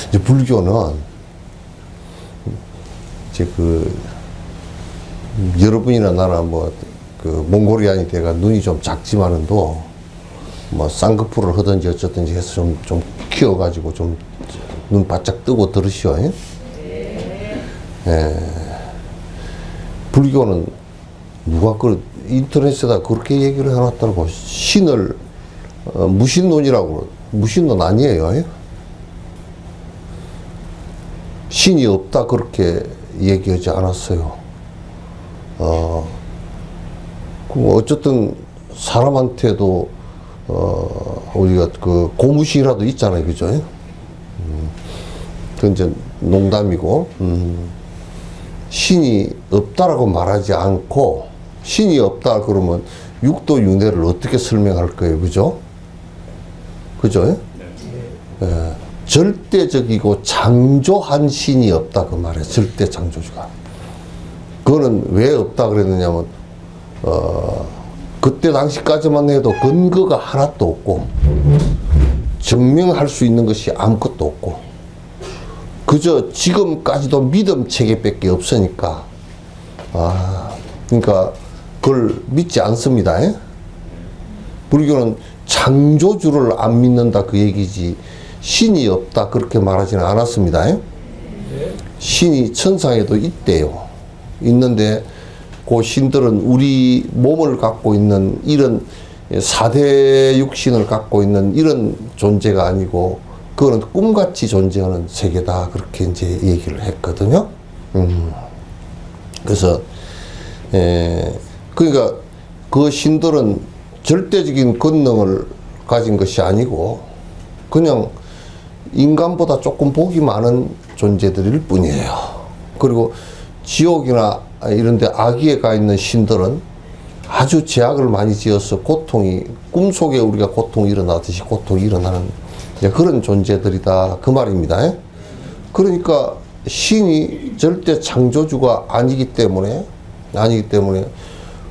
이제 불교는 이제 여러분이나 나나 몽골이안이 돼가 눈이 좀 작지만은도 뭐 쌍꺼풀을 하든지 어쩌든지 해서 좀 키워가지고 좀 눈 바짝 뜨고 들으시오. 불교는 누가 인터넷에다 그렇게 얘기를 해놨더라고. 신을 무신론이라고. 무신론 아니에요. 신이 없다 그렇게 얘기하지 않았어요. 어쨌든 사람한테도 우리가 고무신이라도 있잖아요, 그죠? 그건 이제 농담이고, 신이 없다라고 말하지 않고, 신이 없다 그러면 육도 윤회를 어떻게 설명할 거예요, 그죠? 그죠? 네. 절대적이고 창조한 신이 없다 그 말이에요. 절대 창조주가. 그거는 왜 없다 그랬느냐면 그때 당시까지만 해도 근거가 하나도 없고 증명할 수 있는 것이 아무것도 없고 그저 지금까지도 믿음 체계밖에 없으니까 그러니까 그걸 믿지 않습니다. 불교는 창조주를 안 믿는다 그 얘기지 신이 없다 그렇게 말하지는 않았습니다. 신이 천상에도 있대요. 있는데 그 신들은 우리 몸을 갖고 있는 이런 4대 육신을 갖고 있는 이런 존재가 아니고 그거는 꿈같이 존재하는 세계다 그렇게 이제 얘기를 했거든요. 그래서 그러니까 그 신들은 절대적인 권능을 가진 것이 아니고 그냥 인간보다 조금 복이 많은 존재들일 뿐이에요. 그리고 지옥이나 이런 데 악의에 가 있는 신들은 아주 제약을 많이 지어서 고통이 꿈속에 우리가 고통이 일어나듯이 고통이 일어나는 그런 존재들이다 그 말입니다. 그러니까 신이 절대 창조주가 아니기 때문에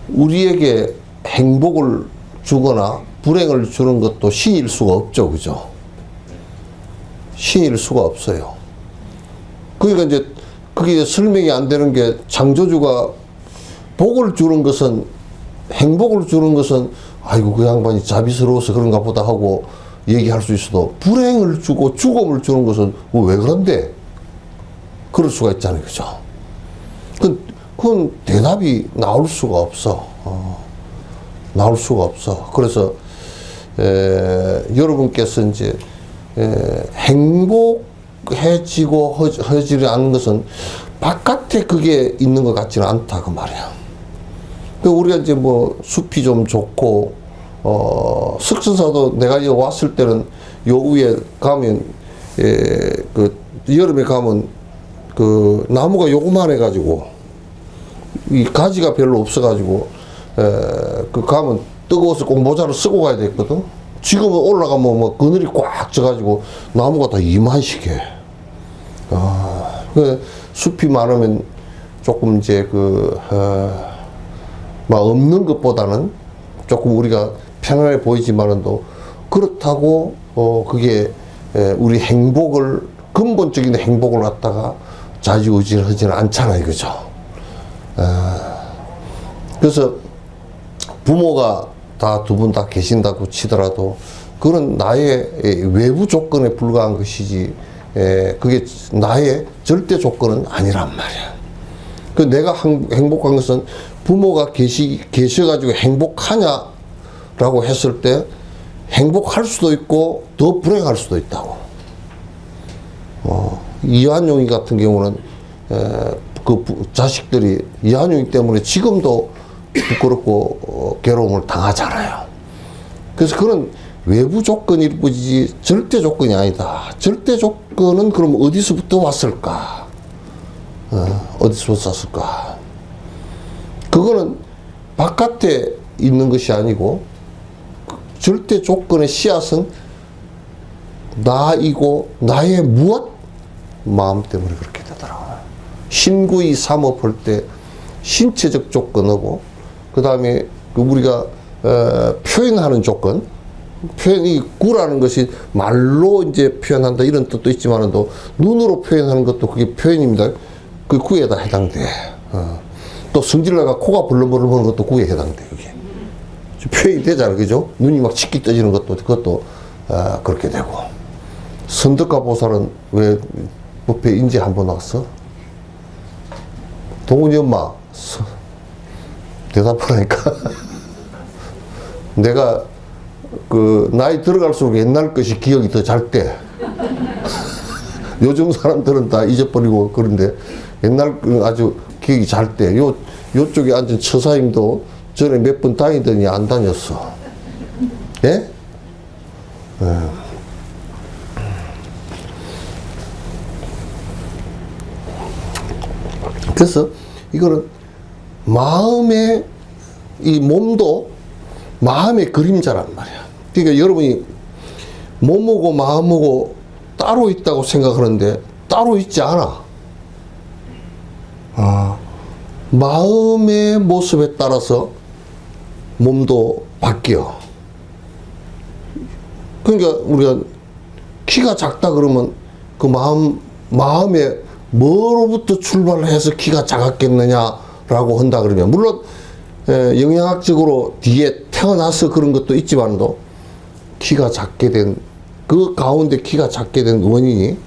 우리에게 행복을 주거나 불행을 주는 것도 신일 수가 없죠, 그죠? 신일 수가 없어요. 그러니까 이제 그게 설명이 안 되는 게 창조주가 복을 주는 것은 행복을 주는 것은 아이고 그 양반이 자비스러워서 그런가 보다 하고 얘기할 수 있어도 불행을 주고 죽음을 주는 것은 왜 그런데? 그럴 수가 있잖아요, 그죠? 그건 대답이 나올 수가 없어. 나올 수가 없어. 그래서 여러분께서 이제 행복해지고 허지지 않는 것은 바깥에 그게 있는 것 같지는 않다 그 말이야. 우리가 이제 뭐 숲이 좀 좋고 석천사도 내가 여기 왔을 때는 요 위에 가면 그 여름에 가면 그 나무가 요구만 해가지고 이 가지가 별로 없어가지고 그 가면 뜨거워서 꼭 모자를 쓰고 가야 됐거든. 지금은 올라가면 뭐 그늘이 꽉 져가지고 나무가 다 이만식해. 그 숲이 많으면 조금 이제 막 없는 것보다는 조금 우리가 편안해 보이지만은 또 그렇다고 그게 우리 행복을, 근본적인 행복을 갖다가 좌지우지하지는 않잖아요. 그죠? 그래서 부모가 다 두 분 다 계신다고 치더라도 그건 나의 외부 조건에 불과한 것이지, 그게 나의 절대 조건은 아니란 말이야. 그 내가 행복한 것은 부모가 계셔가지고 행복하냐라고 했을 때 행복할 수도 있고 더 불행할 수도 있다고. 이한용이 같은 경우는 그 자식들이 이한용이 때문에 지금도 부끄럽고 괴로움을 당하잖아요. 그래서 그런 외부 조건일 뿐이지 절대 조건이 아니다. 절대 조건은 그럼 어디서부터 왔을까? 어디서부터 왔을까? 그거는 바깥에 있는 것이 아니고 절대 조건의 씨앗은 나이고 나의 무엇? 마음 때문에 그렇게 되더라고요. 신구이 삼업할 때 신체적 조건하고 그 다음에 우리가 표현하는 조건, 표현이 구라는 것이 말로 이제 표현한다 이런 뜻도 있지만도 눈으로 표현하는 것도 그게 표현입니다. 그 구에다 해당돼. 또 성질나가 코가 벌렁벌렁 보는 것도 구에 해당돼. 그게 표현이 되잖아, 그죠? 눈이 막 칙기 떠지는 것도 그것도 그렇게 되고. 선덕가 보살은 왜 법회 인제 한번 왔어? 동훈이 엄마 대답하니까 내가 그 나이 들어갈수록 옛날 것이 기억이 더 잘 때. 요즘 사람들은 다 잊어버리고 그런데 옛날 아주 기억이 잘 때. 요쪽에 앉은 처사님도 전에 몇 번 다니더니 안 다녔어. 예? 그래서 이거는 마음의 이 몸도 마음의 그림자란 말이야. 그러니까 여러분이 몸하고 마음하고 따로 있다고 생각하는데 따로 있지 않아. 마음의 모습에 따라서 몸도 바뀌어. 그러니까 우리가 키가 작다 그러면 그 마음에 뭐로부터 출발을 해서 키가 작았겠느냐라고 한다 그러면, 물론 영양학적으로 뒤에 태어나서 그런 것도 있지만도 키가 작게 된, 그 가운데 키가 작게 된 원인이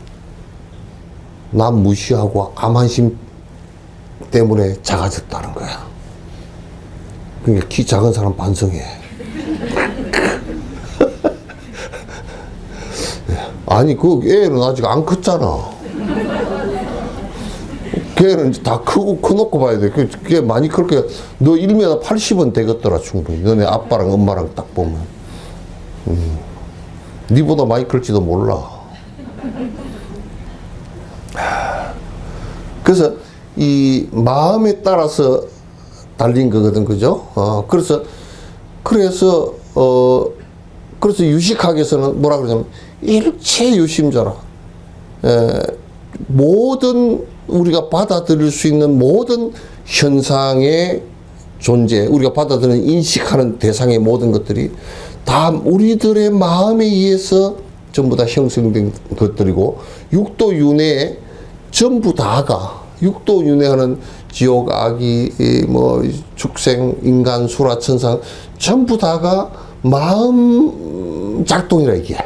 남 무시하고 암한심 때문에 작아졌다는 거야. 그러니까 키 작은 사람 반성해. 아니 그 애는 아직 안 컸잖아. 걔는 다 크고 커놓고 봐야 돼. 그게 많이 그렇게, 너 1m 80은 되겠더라 충분히. 너네 아빠랑 엄마랑 딱 보면. 니보다 많이 클지도 몰라. 그래서 이 마음에 따라서 달린 거거든, 그죠? 그래서 유식학에서는 뭐라 그러냐면 일체 유심자라. 모든 우리가 받아들일 수 있는 모든 현상의 존재, 우리가 받아들이는 인식하는 대상의 모든 것들이 다 우리들의 마음에 의해서 전부 다 형성된 것들이고, 육도 윤회에 전부 다가, 육도 윤회하는 지옥, 악이, 뭐 축생, 인간, 수라, 천상 전부 다가 마음 작동이라 이게.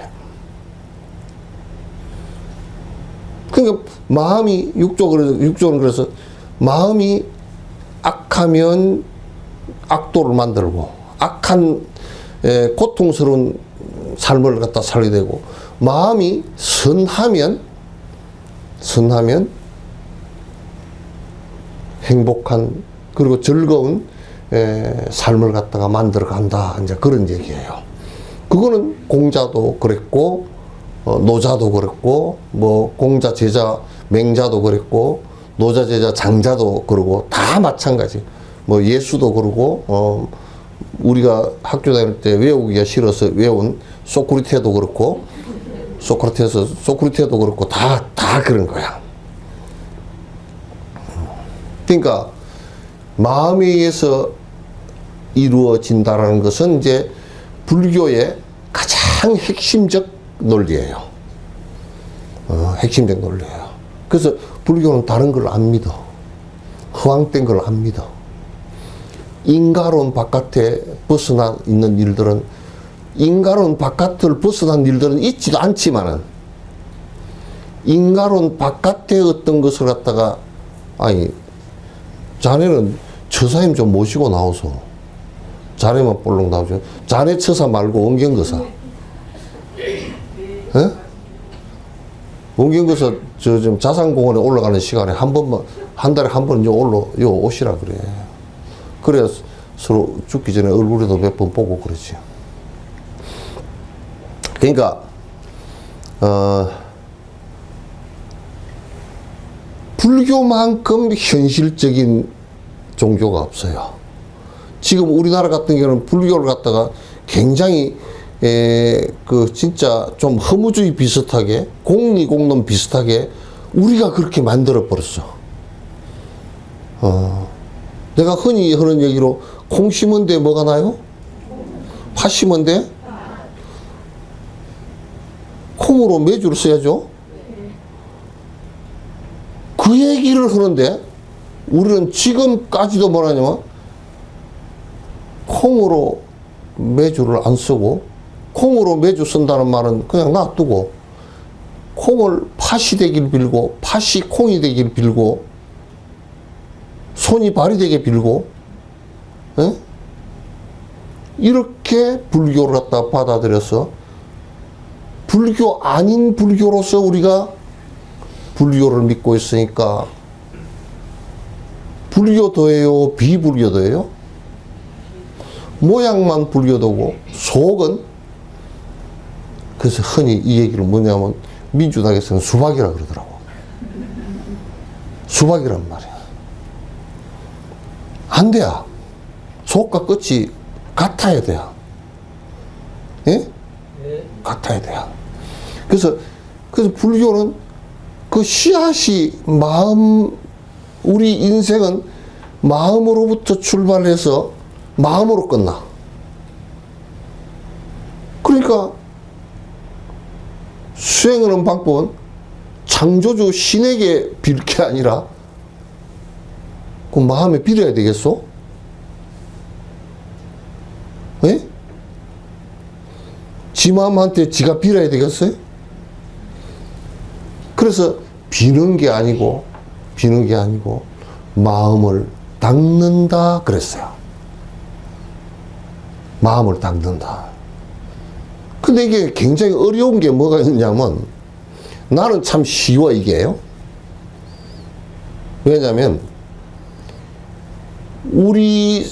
그러니까 마음이 육조는 그래서 마음이 악하면 악도를 만들고, 악한 고통스러운 삶을 갖다 살게 되고, 마음이 선하면 행복한 그리고 즐거운 삶을 갖다가 만들어 간다, 이제 그런 얘기예요. 그거는 공자도 그랬고, 노자도 그랬고, 뭐 공자 제자 맹자도 그랬고, 노자 제자 장자도 그러고, 다 마찬가지. 뭐 예수도 그러고, 우리가 학교 다닐 때 외우기가 싫어서 외운 소크리테도 그렇고, 소크리테도 그렇고, 다 그런 거야. 그러니까 마음에 의해서 이루어진다라는 것은 이제 불교의 가장 핵심적 논리예요. 핵심된 논리예요. 그래서 불교는 다른 걸 안 믿어. 허황된 걸 안 믿어. 인가론 바깥에 벗어나 있는 일들은, 인가론 바깥을 벗어난 일들은 있지도 않지만은, 인가론 바깥에 어떤 것을 갖다가, 아니, 자네는 처사님 좀 모시고 나오소. 자네만 볼록 나오죠. 자네 처사 말고 원경거사. 예? 원경거사 좀 자산공원에 올라가는 시간에 한 번만, 한 달에 한 번 요 오시라 그래. 그래야 서로 죽기 전에 얼굴에도 몇 번 보고 그러지. 그러니까 불교만큼 현실적인 종교가 없어요. 지금 우리나라 같은 경우는 불교를 갖다가 굉장히 진짜 좀 허무주의 비슷하게, 공리공론 비슷하게 우리가 그렇게 만들어 버렸어. 내가 흔히 하는 얘기로 콩 심은 데 뭐가 나요? 팥 심은 데? 콩으로 매주를 써야죠. 그 얘기를 하는데 우리는 지금까지도 뭐라냐면 콩으로 매주를 안 쓰고, 콩으로 매주 쓴다는 말은 그냥 놔두고 콩을 팥이 되길 빌고, 팥이 콩이 되길 빌고, 손이 발이 되게 빌고, 에? 이렇게 불교를 갖다 받아들여서 불교 아닌 불교로서 우리가 불교를 믿고 있으니까 불교도예요, 비불교도예요? 모양만 불교도고 속은, 그래서 흔히 이 얘기를 뭐냐면 민주당에서는 수박이라 그러더라고. 수박이란 말이야. 안 돼야. 속과 끝이 같아야 돼요. 예? 같아야 돼요. 그래서 불교는 그 씨앗이 우리 인생은 마음으로부터 출발해서 마음으로 끝나. 그러니까 수행하는 방법은 창조주 신에게 빌 게 아니라 그 마음에 빌어야 되겠소? 예? 지 마음한테 지가 빌어야 되겠어요? 그래서 비는 게 아니고 마음을 닦는다 그랬어요. 마음을 닦는다. 근데 이게 굉장히 어려운 게 뭐가 있냐면, 나는 참 쉬워 이게요. 왜냐면 우리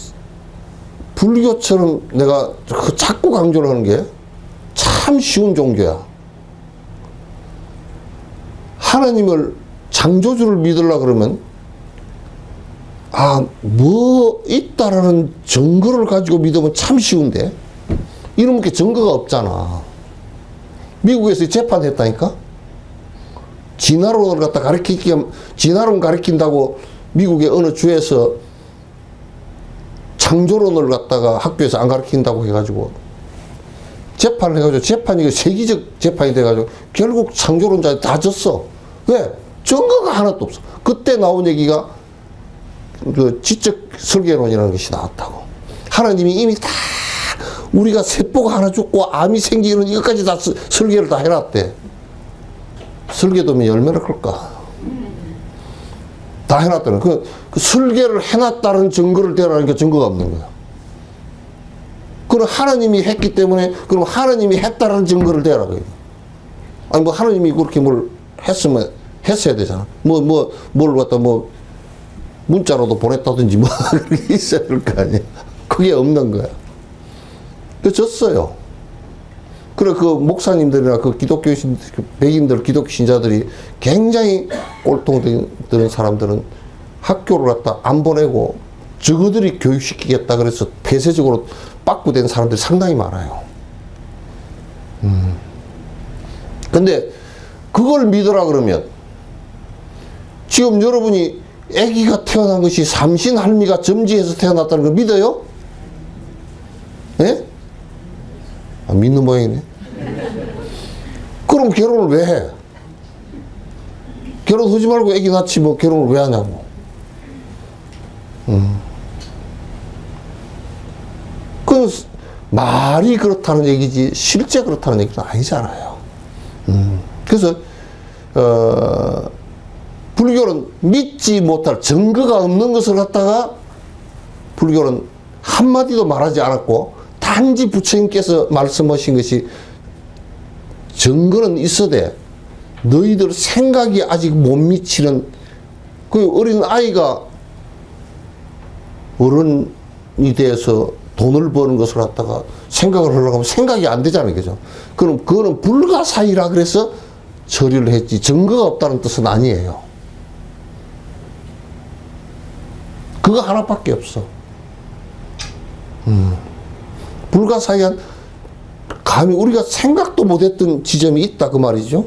불교처럼 내가 자꾸 강조를 하는 게 참 쉬운 종교야. 하나님을, 창조주를 믿으려고 그러면 뭐 있다라는 증거를 가지고 믿으면 참 쉬운데, 이런 게 증거가 없잖아. 미국에서 재판했다니까? 진화론을 갖다 진화론 가르친다고 미국의 어느 주에서 창조론을 갖다가 학교에서 안 가르친다고 해가지고 재판을 해가지고, 재판이 세계적 재판이 돼가지고 결국 창조론자들 다 졌어. 왜? 증거가 하나도 없어. 그때 나온 얘기가 그 지적 설계론이라는 것이 나왔다고. 하나님이 이미 다 우리가 세포가 하나 죽고 암이 생기는 이것까지 다 설계를 다 해놨대. 설계도면 얼마나 클까? 다 해놨다는. 그 설계를 해놨다는 증거를 대라니까 증거가 없는 거야. 그럼 하나님이 했기 때문에, 그럼 하나님이 했다는 증거를 대라고. 아니, 뭐 하나님이 그렇게 뭘 했으면 했어야 되잖아. 뭘 갖다 문자로도 보냈다든지 그렇게 있어야 될 거 아니야. 그게 없는 거야. 그래서 졌어요. 그래, 그 목사님들이나 그 백인들, 기독교 신자들이 굉장히 꼴통 드는 사람들은 학교를 갖다 안 보내고 저거들이 교육시키겠다 그래서 폐쇄적으로 빠꾸된 사람들이 상당히 많아요. 근데 그걸 믿으라 그러면, 지금 여러분이 아기가 태어난 것이 삼신 할미가 점지해서 태어났다는 걸 믿어요? 예? 믿는 모양이네. 그럼 결혼을 왜 해? 결혼하지 말고 애기 낳지 뭐 결혼을 왜 하냐고. 그 말이 그렇다는 얘기지 실제 그렇다는 얘기는 아니잖아요. 그래서 불교는 믿지 못할 증거가 없는 것을 갖다가 불교는 한마디도 말하지 않았고 단지 부처님께서 말씀하신 것이 증거는 있어야 돼. 너희들 생각이 아직 못 미치는 그 어린 아이가 어른이 돼서 돈을 버는 것을 갖다가 생각을 하려고 하면 생각이 안 되잖아요. 그죠? 그럼 그거는 불가사의라 그래서 처리를 했지 증거가 없다는 뜻은 아니에요. 그거 하나밖에 없어. 불가사의한 감히 우리가 생각도 못했던 지점이 있다 그 말이죠.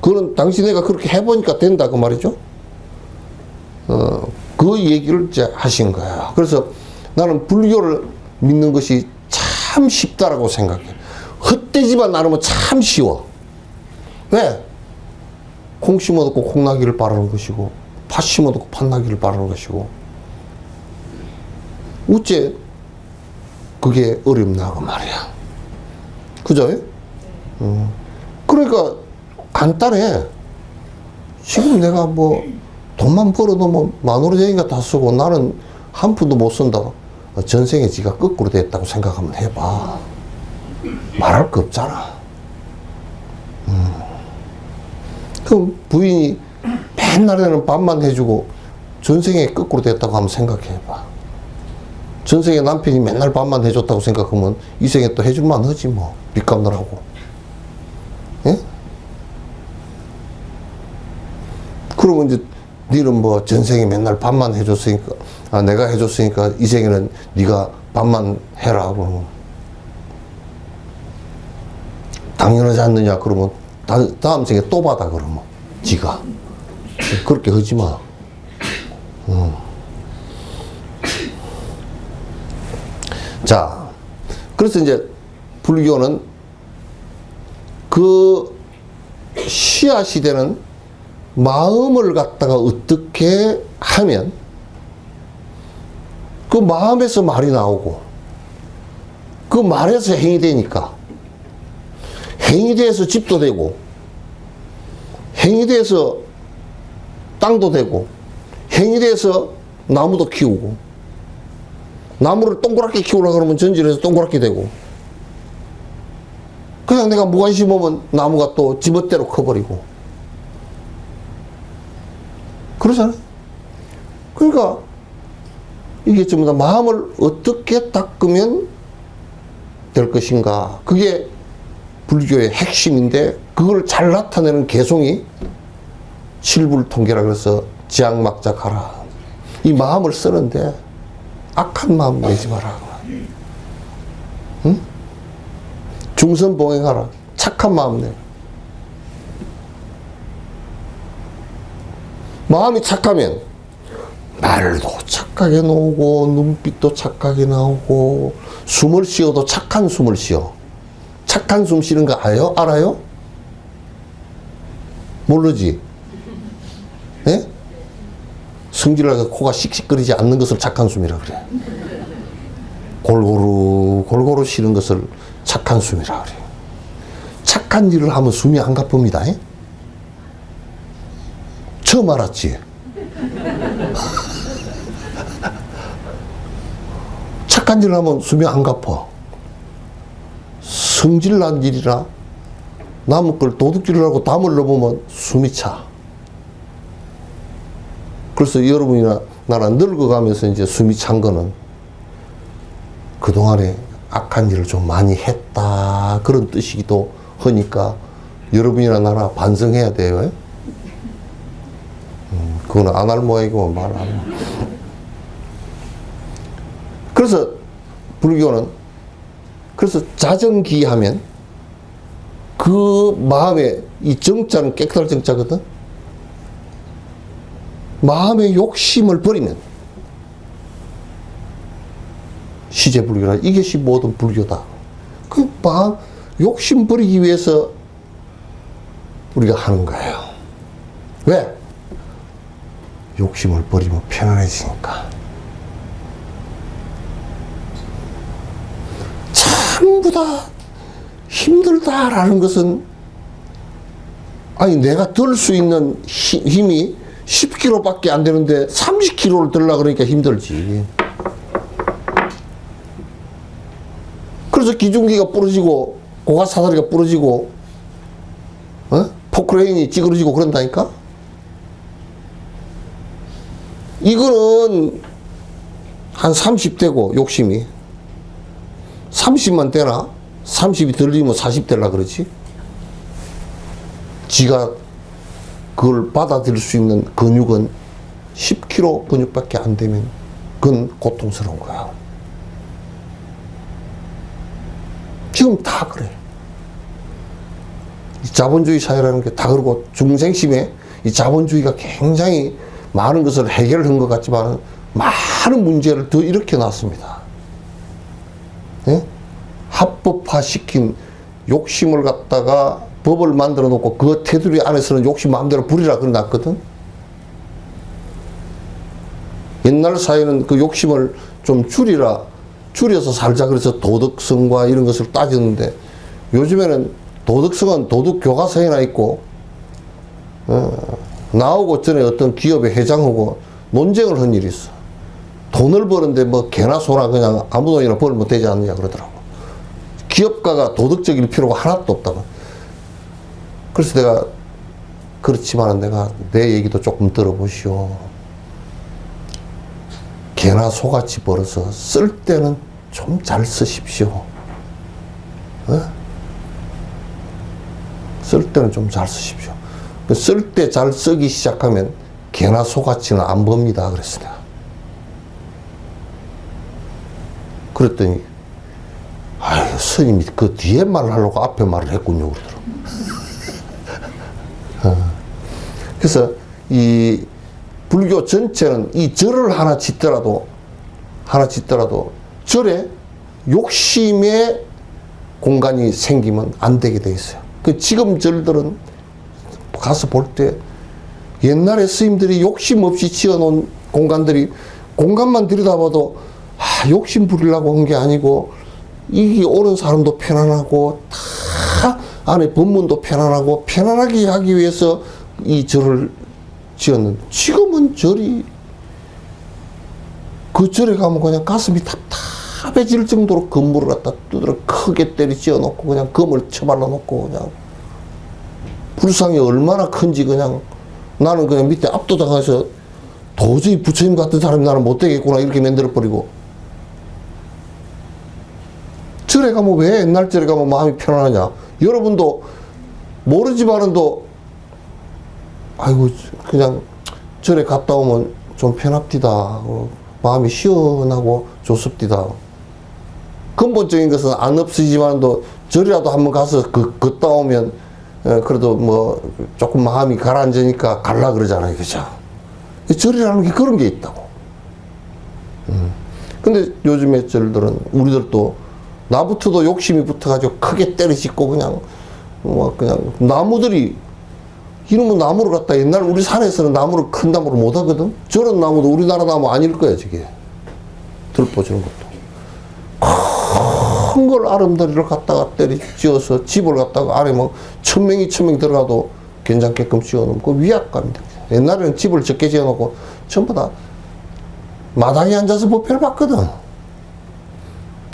그거는 당신네가 그렇게 해보니까 된다 그 말이죠. 그 얘기를 이제 하신 거야. 그래서 나는 불교를 믿는 것이 참 쉽다라고 생각해. 헛되지만 나누면 참 쉬워. 왜? 콩 심어놓고 콩나기를 바라는 것이고 팥 심어놓고 팥나기를 바라는 것이고 어째 그게 어렵나 그 말이야. 그죠? 그러니까 간단해. 지금 내가 뭐 돈만 벌어도 뭐 만오르쟁이가 다 쓰고 나는 한 푼도 못 쓴다. 전생에 지가 거꾸로 됐다고 생각하면 해봐. 말할 거 없잖아. 그럼 부인이 맨날에는 밥만 해주고 전생에 거꾸로 됐다고 한번 생각해봐. 전생에 남편이 맨날 밥만 해줬다고 생각하면 이 생에 또 해줄만 하지 뭐. 빚 갚느라고. 예? 그러면 이제 니는 뭐 전생에 맨날 밥만 해줬으니까 내가 해줬으니까 이 생에는 네가 밥만 해라 그러면 당연하지 않느냐 그러면 다음 생에 또 받아 그러면 지가 그렇게 하지 마. 자, 그래서 이제 불교는 그 시아 시대는 마음을 갖다가 어떻게 하면 그 마음에서 말이 나오고 그 말에서 행이 되니까 행이 돼서 집도 되고 행이 돼서 땅도 되고 행이 돼서 나무도 키우고 나무를 동그랗게 키우려고 그러면 전질해서 동그랗게 되고 그냥 내가 무관 심으면 나무가 또 지멋대로 커버리고 그러잖아요. 그러니까 이게 전부 다 마음을 어떻게 닦으면 될 것인가. 그게 불교의 핵심인데 그걸 잘 나타내는 개송이 칠불통계라 그래서 지악막작하라. 이 마음을 쓰는데 악한 마음 내지 마라. 응? 중선봉행하라. 착한 마음 내. 마음이 착하면 말도 착하게 나오고 눈빛도 착하게 나오고 숨을 쉬어도 착한 숨을 쉬어. 착한 숨 쉬는 거 알아요? 모르지? 예? 성질나게 코가 씩씩거리지 않는 것을 착한 숨이라 그래. 골고루 쉬는 것을 착한 숨이라 그래. 착한 일을 하면 숨이 안 가쁩니다. 예? 처음 알았지? 착한 일을 하면 숨이 안 가빠. 성질난 일이라 남의 걸 도둑질을 하고 담을 넣어보면 숨이 차. 그래서 여러분이나 나랑 늙어가면서 이제 숨이 찬 거는 그동안에 악한 일을 좀 많이 했다. 그런 뜻이기도 하니까 여러분이나 나나 반성해야 돼요. 그거는 안 할 모양이고 말 안 해. 그래서 불교는 그래서 자정기 하면 그 마음에 이 정자는 깨끗할 정자거든. 마음의 욕심을 버리면 시제불교라 이것이 모든 불교다. 그 마음 욕심 버리기 위해서 우리가 하는 거예요. 왜? 욕심을 버리면 편안해지니까. 전부 다 힘들다라는 것은, 아니 내가 들 수 있는 힘이 10kg밖에 안 되는데 30kg를 들라 그러니까 힘들지. 그래서 기중기가 부러지고 고가사다리가 부러지고 포크레인이 찌그러지고 그런다니까. 이거는 한 30대고 욕심이 30만 되나? 30이 들리면 40 되려 그러지. 지가 그걸 받아들일 수 있는 근육은 10kg 근육밖에 안 되면 그건 고통스러운 거야. 지금 다 그래. 이 자본주의 사회라는 게 다 그러고, 중생심에 이 자본주의가 굉장히 많은 것을 해결한 것 같지만 많은 문제를 더 일으켜 놨습니다. 예? 합법화 시킨 욕심을 갖다가 법을 만들어 놓고 그 테두리 안에서는 욕심 마음대로 부리라 그래 놨거든. 옛날 사회는 그 욕심을 좀 줄여서 살자 그래서 도덕성과 이런 것을 따졌는데, 요즘에는 도덕성은 도덕 교과서에나 있고, 나오고 전에 어떤 기업의 회장하고 논쟁을 한 일이 있어. 돈을 버는데 뭐 개나 소나 그냥 아무 돈이나 벌면 되지 않느냐 그러더라고. 기업가가 도덕적일 필요가 하나도 없다고. 그래서 내가, 그렇지만 내가 내 얘기도 조금 들어보시오. 개나 소같이 벌어서 쓸 때는 좀 잘 쓰십시오. 쓸 때는 좀 잘 쓰십시오. 쓸 때 잘 쓰기 시작하면 개나 소같이는 안 법니다. 그랬어 내가. 그랬더니 아유, 스님이 그 뒤에 말을 하려고 앞에 말을 했군요 그러더라고. 그래서 이 불교 전체는 이 절을 하나 짓더라도 절에 욕심의 공간이 생기면 안 되게 돼 있어요. 그 지금 절들은 가서 볼 때 옛날에 스님들이 욕심 없이 지어놓은 공간들이, 공간만 들여다봐도 욕심 부리려고 한 게 아니고, 이게 오는 사람도 편안하고 다 안에 법문도 편안하고 편안하게 하기 위해서 이 절을 지었는데, 지금은 절이, 그 절에 가면 그냥 가슴이 답답해질 정도로 건물을 갖다 두드려 크게 때리 지어놓고 그냥 금을 쳐발라 놓고 그냥 불상이 얼마나 큰지 그냥, 나는 그냥 밑에 압도당해서 도저히 부처님 같은 사람이 나는 못 되겠구나 이렇게 만들어버리고, 절에 가면 왜 옛날 절에 가면 마음이 편안하냐. 여러분도 모르지만은도 아이고 그냥 절에 갔다 오면 좀 편합디다. 마음이 시원하고 좋습디다. 근본적인 것은 안 없으지만도 절이라도 한번 가서 걷다 오면 그래도 뭐 조금 마음이 가라앉으니까 갈라 그러잖아요. 그죠? 절이라는 게 그런 게 있다고. 근데 요즘의 절들은 우리들도 나부터도 욕심이 붙어가지고 크게 때려짓고 그냥 나무들이, 이놈의 나무를 갖다, 옛날 우리 산에서는 나무를 큰 나무를 못 하거든. 저런 나무도 우리나라 나무 아닐 거야 저게. 들보주는 것도 큰 걸 아름다리를 갖다가 지어서 집을 갖다가 안에 뭐 1000명이 들어가도 괜찮게끔 지어놓으면 그 위압감인데, 옛날에는 집을 적게 지어놓고 전부 다 마당에 앉아서 부페를 봤거든.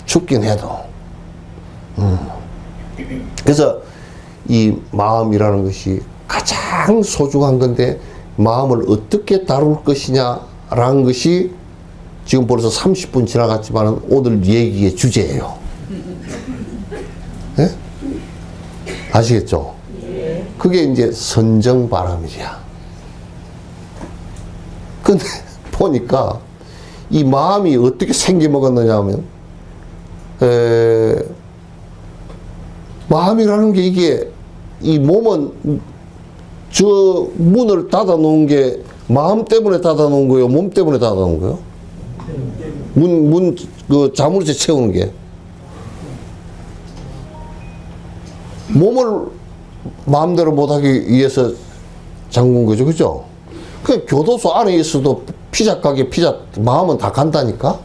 춥긴 해도. 그래서 이 마음이라는 것이 가장 소중한 건데, 마음을 어떻게 다룰 것이냐라는 것이 지금 벌써 30분 지나갔지만 오늘 얘기의 주제예요. 네? 아시겠죠? 그게 이제 선정바람이야. 근데 보니까 이 마음이 어떻게 생겨먹었느냐 하면, 마음이라는 게 이게, 이 몸은 저 문을 닫아 놓은 게 마음 때문에 닫아 놓은 거예요? 몸 때문에 닫아 놓은 거예요? 그 자물쇠 채우는 게. 몸을 마음대로 못하기 위해서 잠근 거죠. 그죠? 그 교도소 안에 있어도 피자 가게 피자 마음은 다 간다니까?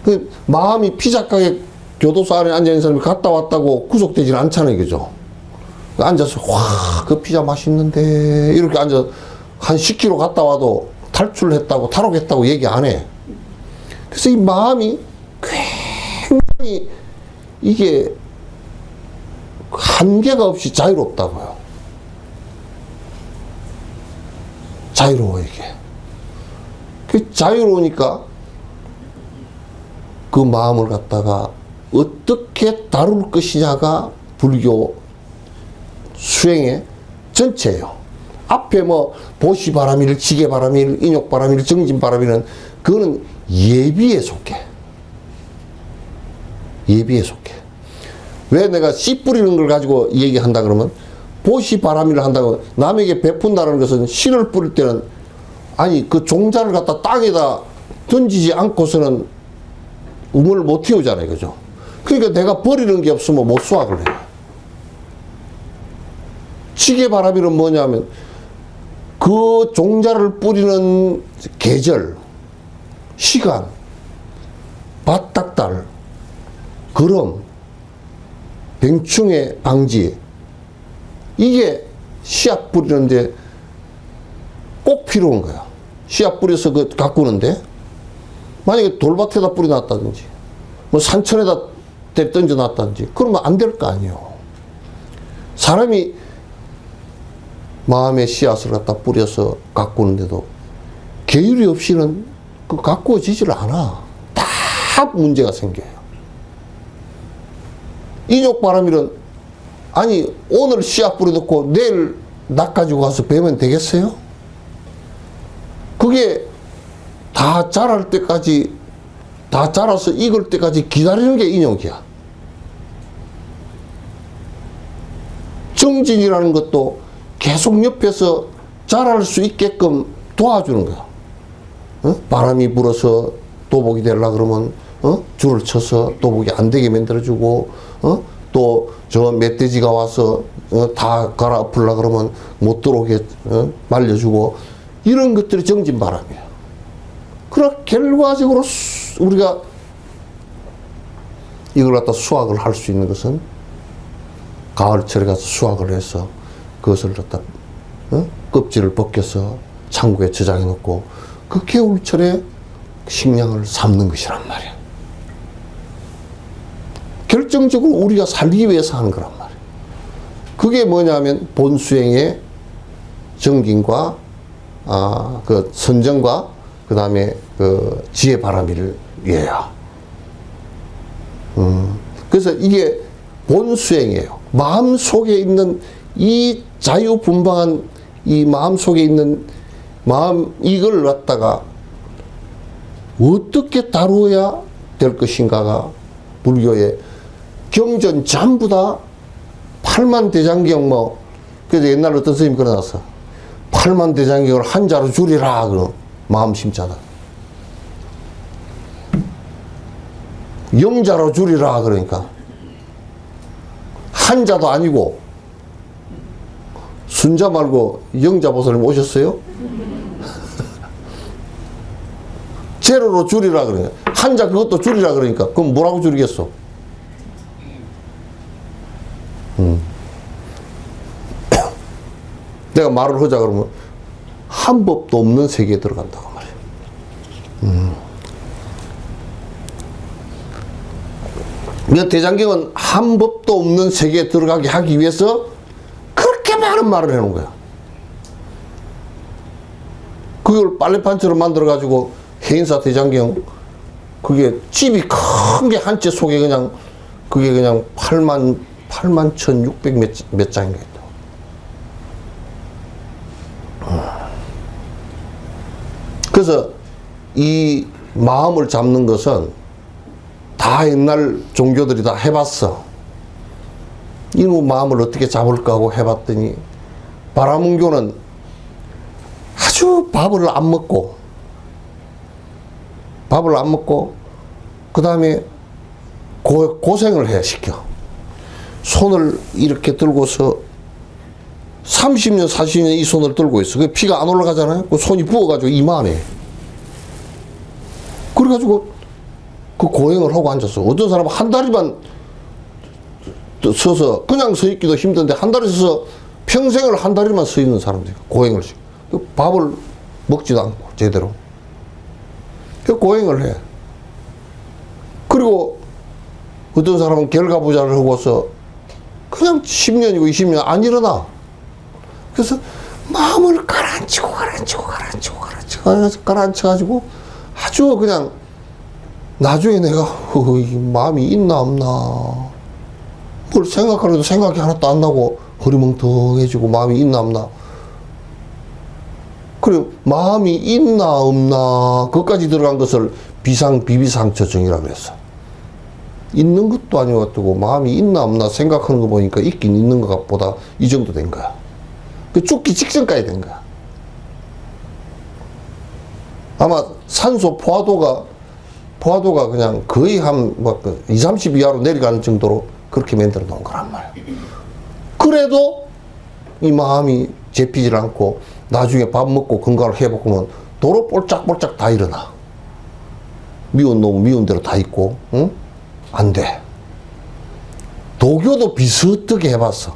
그 마음이 피자 가게 교도소 안에 앉아있는 사람이 갔다 왔다고 구속되지는 않잖아요. 그죠? 앉아서 와, 그 피자 맛있는데 이렇게 앉아 한 10km 갔다 와도 탈출했다고 탈옥했다고 얘기 안 해. 그래서 이 마음이 굉장히 이게 한계가 없이 자유롭다고요. 자유로워 이게. 그 자유로우니까 그 마음을 갖다가 어떻게 다룰 것이냐가 불교 수행의 전체예요. 앞에 뭐 보시바라밀, 지게바라밀, 인욕바라밀, 정진바라밀은 그거는 예비에 속해. 예비에 속해. 왜 내가 씨 뿌리는 걸 가지고 얘기한다 그러면 보시바라밀을 한다고 남에게 베푼다는 것은 씨를 뿌릴 때는 아니 그 종자를 갖다 땅에다 던지지 않고서는 우물을 못 틔우잖아요. 그죠? 그러니까 내가 버리는 게 없으면 못 수확을 해요. 지게바라밀은 뭐냐면 그 종자를 뿌리는 계절, 시간, 밭닥달, 거름, 병충해 방지 이게 씨앗 뿌리는데 꼭 필요한 거야. 씨앗 뿌려서 그 가꾸는데 만약에 돌밭에다 뿌려놨다든지 뭐 산천에다 던져놨다든지 그러면 안 될 거 아니에요. 사람이 마음의 씨앗을 갖다 뿌려서 가꾸는데도 계율이 없이는 그 가꾸어지질 않아. 다 문제가 생겨요. 인욕바라밀은 아니 오늘 씨앗 뿌려놓고 내일 낚 가지고 가서 베면 되겠어요? 그게 다 자랄 때까지 다 자라서 익을 때까지 기다리는 게 인욕이야. 정진이라는 것도 계속 옆에서 자랄 수 있게끔 도와주는 거야. 어? 바람이 불어서 도복이 되려고 그러면 줄을 쳐서 도복이 안 되게 만들어주고 또 저 멧돼지가 와서 다 갈아엎으려고 그러면 못 들어오게 말려주고 이런 것들이 정진바람이야. 그러나 결과적으로 우리가 이걸 갖다 수확을 할 수 있는 것은 가을철에 가서 수확을 해서 그것을 갖다 껍질을 벗겨서 창고에 저장해 놓고 그 겨울철에 식량을 삶는 것이란 말이야. 결정적으로 우리가 살기 위해서 하는 거란 말이야. 그게 뭐냐면 본수행의 정진과 그 선정과 그 다음에 그 지혜바라밀을 위해야. 그래서 이게 본수행이에요. 마음 속에 있는 이 자유분방한 이 마음 속에 있는 마음 이걸 갖다가 어떻게 다루어야 될 것인가가 불교의 경전 전부 다 8만 대장경 뭐 그래서 옛날 어떤 스님이 그러놨어. 8만 대장경을 한자로 줄이라 그럼 마음 심자다. 영자로 줄이라 그러니까 한자도 아니고 순자 말고 영자 보살님 오셨어요? 제로로 줄이라 그러니까 한자 그것도 줄이라 그러니까 그럼 뭐라고 줄이겠어? 내가 말을 하자 그러면 한 법도 없는 세계에 들어간다고 말이야. 몇 대장경은 한 법도 없는 세계에 들어가게 하기 위해서 그렇게 많은 말을 해놓은 거야. 그걸 빨래판처럼 만들어가지고 해인사 대장경 그게 집이 큰 게 한 채 속에 그냥 그게 그냥 8만 1600 몇 장인가 있다. 그래서 이 마음을 잡는 것은 다 옛날 종교들이 다 해봤어. 이놈 마음을 어떻게 잡을까 하고 해봤더니 바라문교는 아주 밥을 안 먹고 그 다음에 고생을 해 시켜. 손을 이렇게 들고서 30년, 40년 이 손을 들고 있어. 그 피가 안 올라가잖아요. 그 손이 부어가지고 이만해. 그래가지고 그 고행을 하고 앉았어. 어떤 사람은 한 다리만 서서 그냥 서 있기도 힘든데 한 다리 서서 평생을 한 다리만 서 있는 사람들 고행을 시켜. 밥을 먹지도 않고 제대로. 그 고행을 해. 그리고 어떤 사람은 결과부자를 하고서 그냥 10년이고 20년 안 일어나. 그래서 마음을 가라앉혀가지고 아주 그냥 나중에 내가 마음이 있나 없나 뭘 생각하려도 생각이 하나도 안 나고 허리멍텅해지고 마음이 있나 없나. 그리고 마음이 있나 없나 그것까지 들어간 것을 비상비비상처증이라고 했어. 있는 것도 아니고 마음이 있나 없나 생각하는 거 보니까 있긴 있는 것보다 이 정도 된 거야. 그 죽기 직전까지 된 거야. 아마 산소 포화도가 그냥 거의 한 20, 30 이하로 내려가는 정도로 그렇게 만들어 놓은 거란 말이야. 그래도 이 마음이 잡히질 않고 나중에 밥 먹고 건강을 회복하면 도로 볼짝볼짝 다 일어나. 미운 놈은 미운 대로 다 있고, 응? 안 돼. 도교도 비슷하게 해봤어.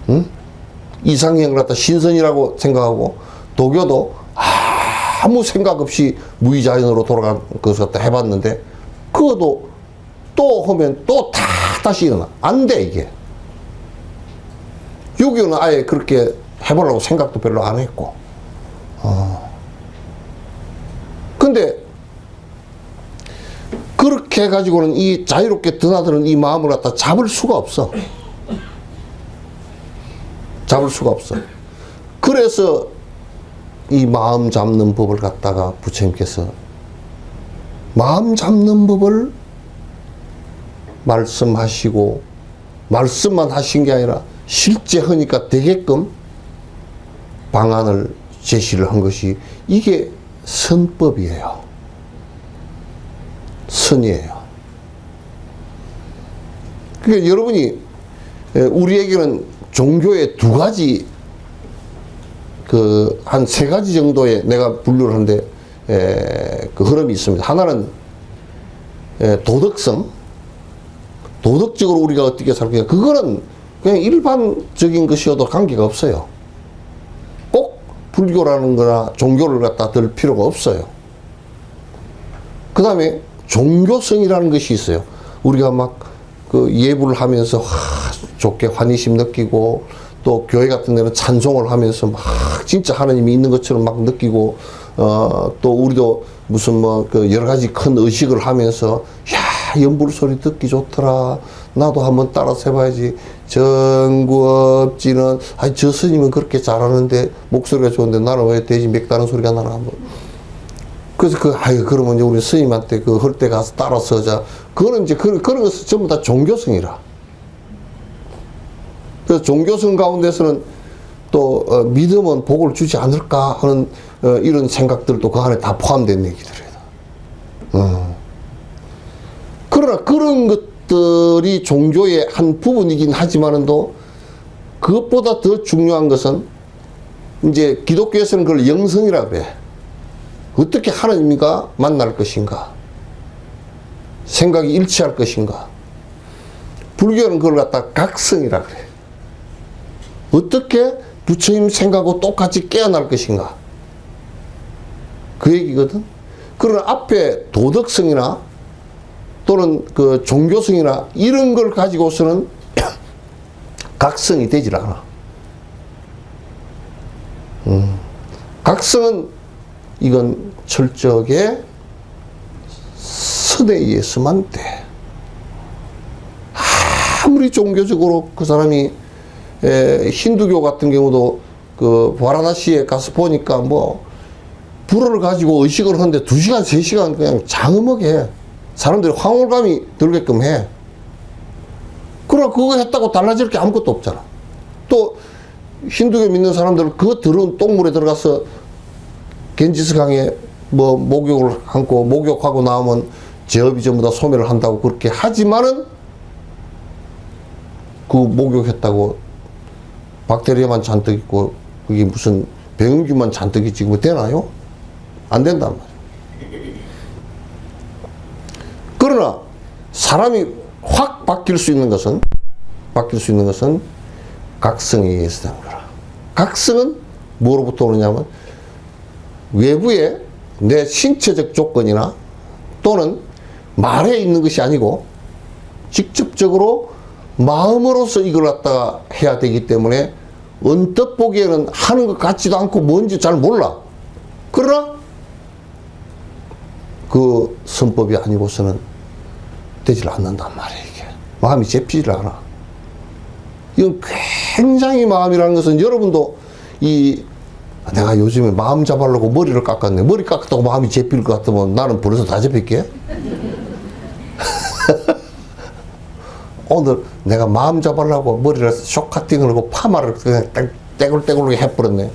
응? 이상형을 갖다 신선이라고 생각하고, 도교도 아무 생각 없이 무의자연으로 돌아간 것을 갖다 해봤는데, 그것도 또 하면 또 다시 일어나. 안 돼, 이게. 유교는 아예 그렇게 해보려고 생각도 별로 안 했고. 근데, 그렇게 해가지고는 이 자유롭게 드나드는 이 마음을 갖다 잡을 수가 없어. 잡을 수가 없어. 그래서 이 마음 잡는 법을 갖다가 부처님께서 마음 잡는 법을 말씀하시고 말씀만 하신 게 아니라 실제 하니까 되게끔 방안을 제시를 한 것이 이게 선법이에요. 선이에요. 그러니까 여러분이 우리에게는 종교의 두 가지 한 세 가지 정도의 내가 분류를 하는데 그 흐름이 있습니다. 하나는 도덕성, 도덕적으로 우리가 어떻게 살까 그거는 그냥 일반적인 것이어도 관계가 없어요. 꼭 불교라는 거나 종교를 갖다 들 필요가 없어요. 그 다음에 종교성이라는 것이 있어요. 우리가 막 그 예불을 하면서 좋게 환희심 느끼고 또 교회 같은 데는 찬송을 하면서 막 진짜 하나님이 있는 것처럼 막 느끼고 또 우리도 무슨 그 여러 가지 큰 의식을 하면서 야 연불 소리 듣기 좋더라. 나도 한번 따라서 해봐야지. 정구업지는 저 스님은 그렇게 잘하는데 목소리가 좋은데 나는 왜 돼지 맥다는 소리가 나나 한번. 그래서 그러면 이제 우리 스님한테 그 할 때 가서 따라서 하자. 그거는 이제 그런 것은 전부 다 종교성이라. 그래서 종교성 가운데서는 또 믿음은 복을 주지 않을까 하는 이런 생각들도 그 안에 다 포함된 얘기들이에요. 그러나 그런 것들이 종교의 한 부분이긴 하지만은도 그것보다 더 중요한 것은 이제 기독교에서는 그걸 영성이라고 해. 어떻게 하나님과 만날 것인가? 생각이 일치할 것인가? 불교는 그걸 갖다 각성이라 그래. 어떻게 부처님 생각하고 똑같이 깨어날 것인가? 그 얘기거든. 그러나 앞에 도덕성이나 또는 그 종교성이나 이런 걸 가지고서는 각성이 되질 않아. 각성은 이건 철저하게 선에 의해서만 돼. 아무리 종교적으로 그 사람이 힌두교 같은 경우도 그 바라나시에 가서 보니까 뭐 불을 가지고 의식을 하는데 2시간, 3시간 그냥 장엄하게 해. 사람들이 황홀감이 들게끔 해. 그러나 그거 했다고 달라질 게 아무것도 없잖아. 또 힌두교 믿는 사람들은 그 더러운 똥물에 들어가서 겐지스강에 뭐 목욕을 하고 목욕하고 나오면 제업이 전부 다 소멸을 한다고 그렇게 하지만은 그 목욕했다고 박테리아만 잔뜩 있고 그게 무슨 병균만 잔뜩 있지 뭐 되나요? 안 된단 말이에요. 그러나 사람이 확 바뀔 수 있는 것은 각성에 의해서 되는 거라. 각성은 뭐로부터 오느냐면 외부의 내 신체적 조건이나 또는 말에 있는 것이 아니고 직접적으로 마음으로서 이걸 갖다가 해야 되기 때문에 언뜻 보기에는 하는 것 같지도 않고 뭔지 잘 몰라. 그러나 그 선법이 아니고서는 되질 않는단 말이에요. 이게 마음이 잡히질 않아. 이건 굉장히 마음이라는 것은 여러분도 내가 요즘에 마음 잡으려고 머리를 깎았네. 머리 깎았다고 마음이 잡힐 것 같으면 나는 벌써 다 잡힐게. 오늘 내가 마음 잡으려고 머리를 쇼카팅을 하고 파마를 그냥 떼굴떼굴하게 해버렸네.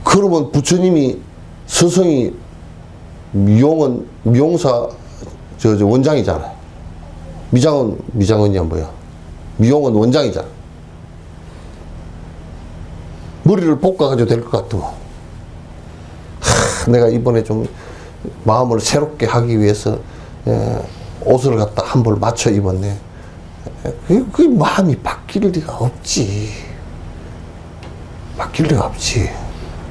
그러면 부처님이 스승이 미용사 원장이잖아요. 미장원이야 뭐야. 미용은 원장이잖아. 머리를 볶아가지고 될 것 같으면 내가 이번에 좀 마음을 새롭게 하기 위해서 옷을 갖다 한 벌 맞춰 입었네. 그 마음이 바뀔 리가 없지. 바뀔 리가 없지.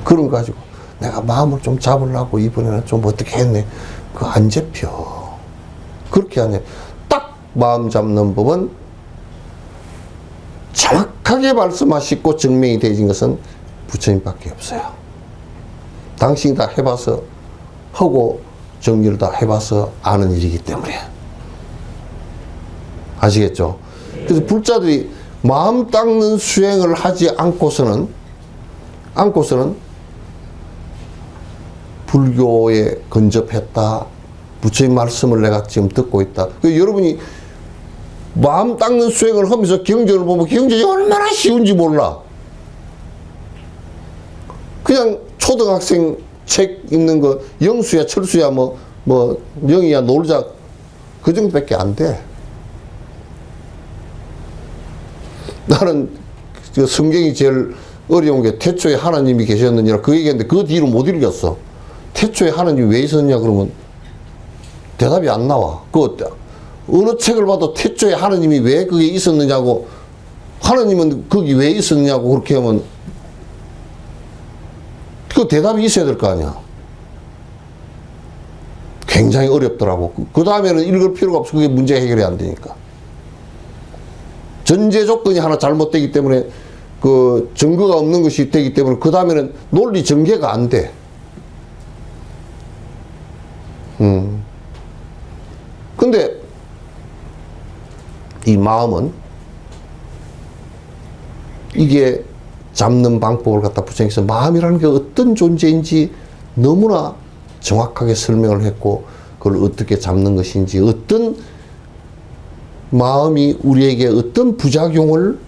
그런 거 가지고 내가 마음을 좀 잡으려고 이번에는 좀 어떻게 했네. 그거 안 잡혀. 그렇게 하네. 딱 마음 잡는 법은 정확하게 말씀하시고 증명이 되어진 것은 부처님밖에 없어요. 당신이 다 해봐서 하고 정리를 다 해봐서 아는 일이기 때문에. 아시겠죠? 그래서 불자들이 마음 닦는 수행을 하지 않고서는 불교에 근접했다. 부처님 말씀을 내가 지금 듣고 있다. 여러분이 마음 닦는 수행을 하면서 경전을 보면 경전이 얼마나 쉬운지 몰라. 그냥 초등학생 책 읽는 거 영수야 철수야 뭐 영이야 놀자 그 정도밖에 안 돼. 나는 성경이 제일 어려운 게 태초에 하나님이 계셨느니라 그 얘기했는데 그 뒤로 못 읽었어. 태초에 하나님이 왜 있었냐 그러면 대답이 안 나와. 어느 책을 봐도 태초에 하나님이 왜 그게 있었느냐고 하나님은 거기 왜 있었느냐고 그렇게 하면 그 대답이 있어야 될 거 아니야. 굉장히 어렵더라고. 그 다음에는 읽을 필요가 없어. 그게 문제 해결이 안 되니까. 전제 조건이 하나 잘못되기 때문에 그 증거가 없는 것이 되기 때문에 그 다음에는 논리 전개가 안 돼. 근데 이 마음은 이게 잡는 방법을 갖다 부처님께서 마음이라는 게 어떤 존재인지 너무나 정확하게 설명을 했고 그걸 어떻게 잡는 것인지 어떤 마음이 우리에게 어떤 부작용을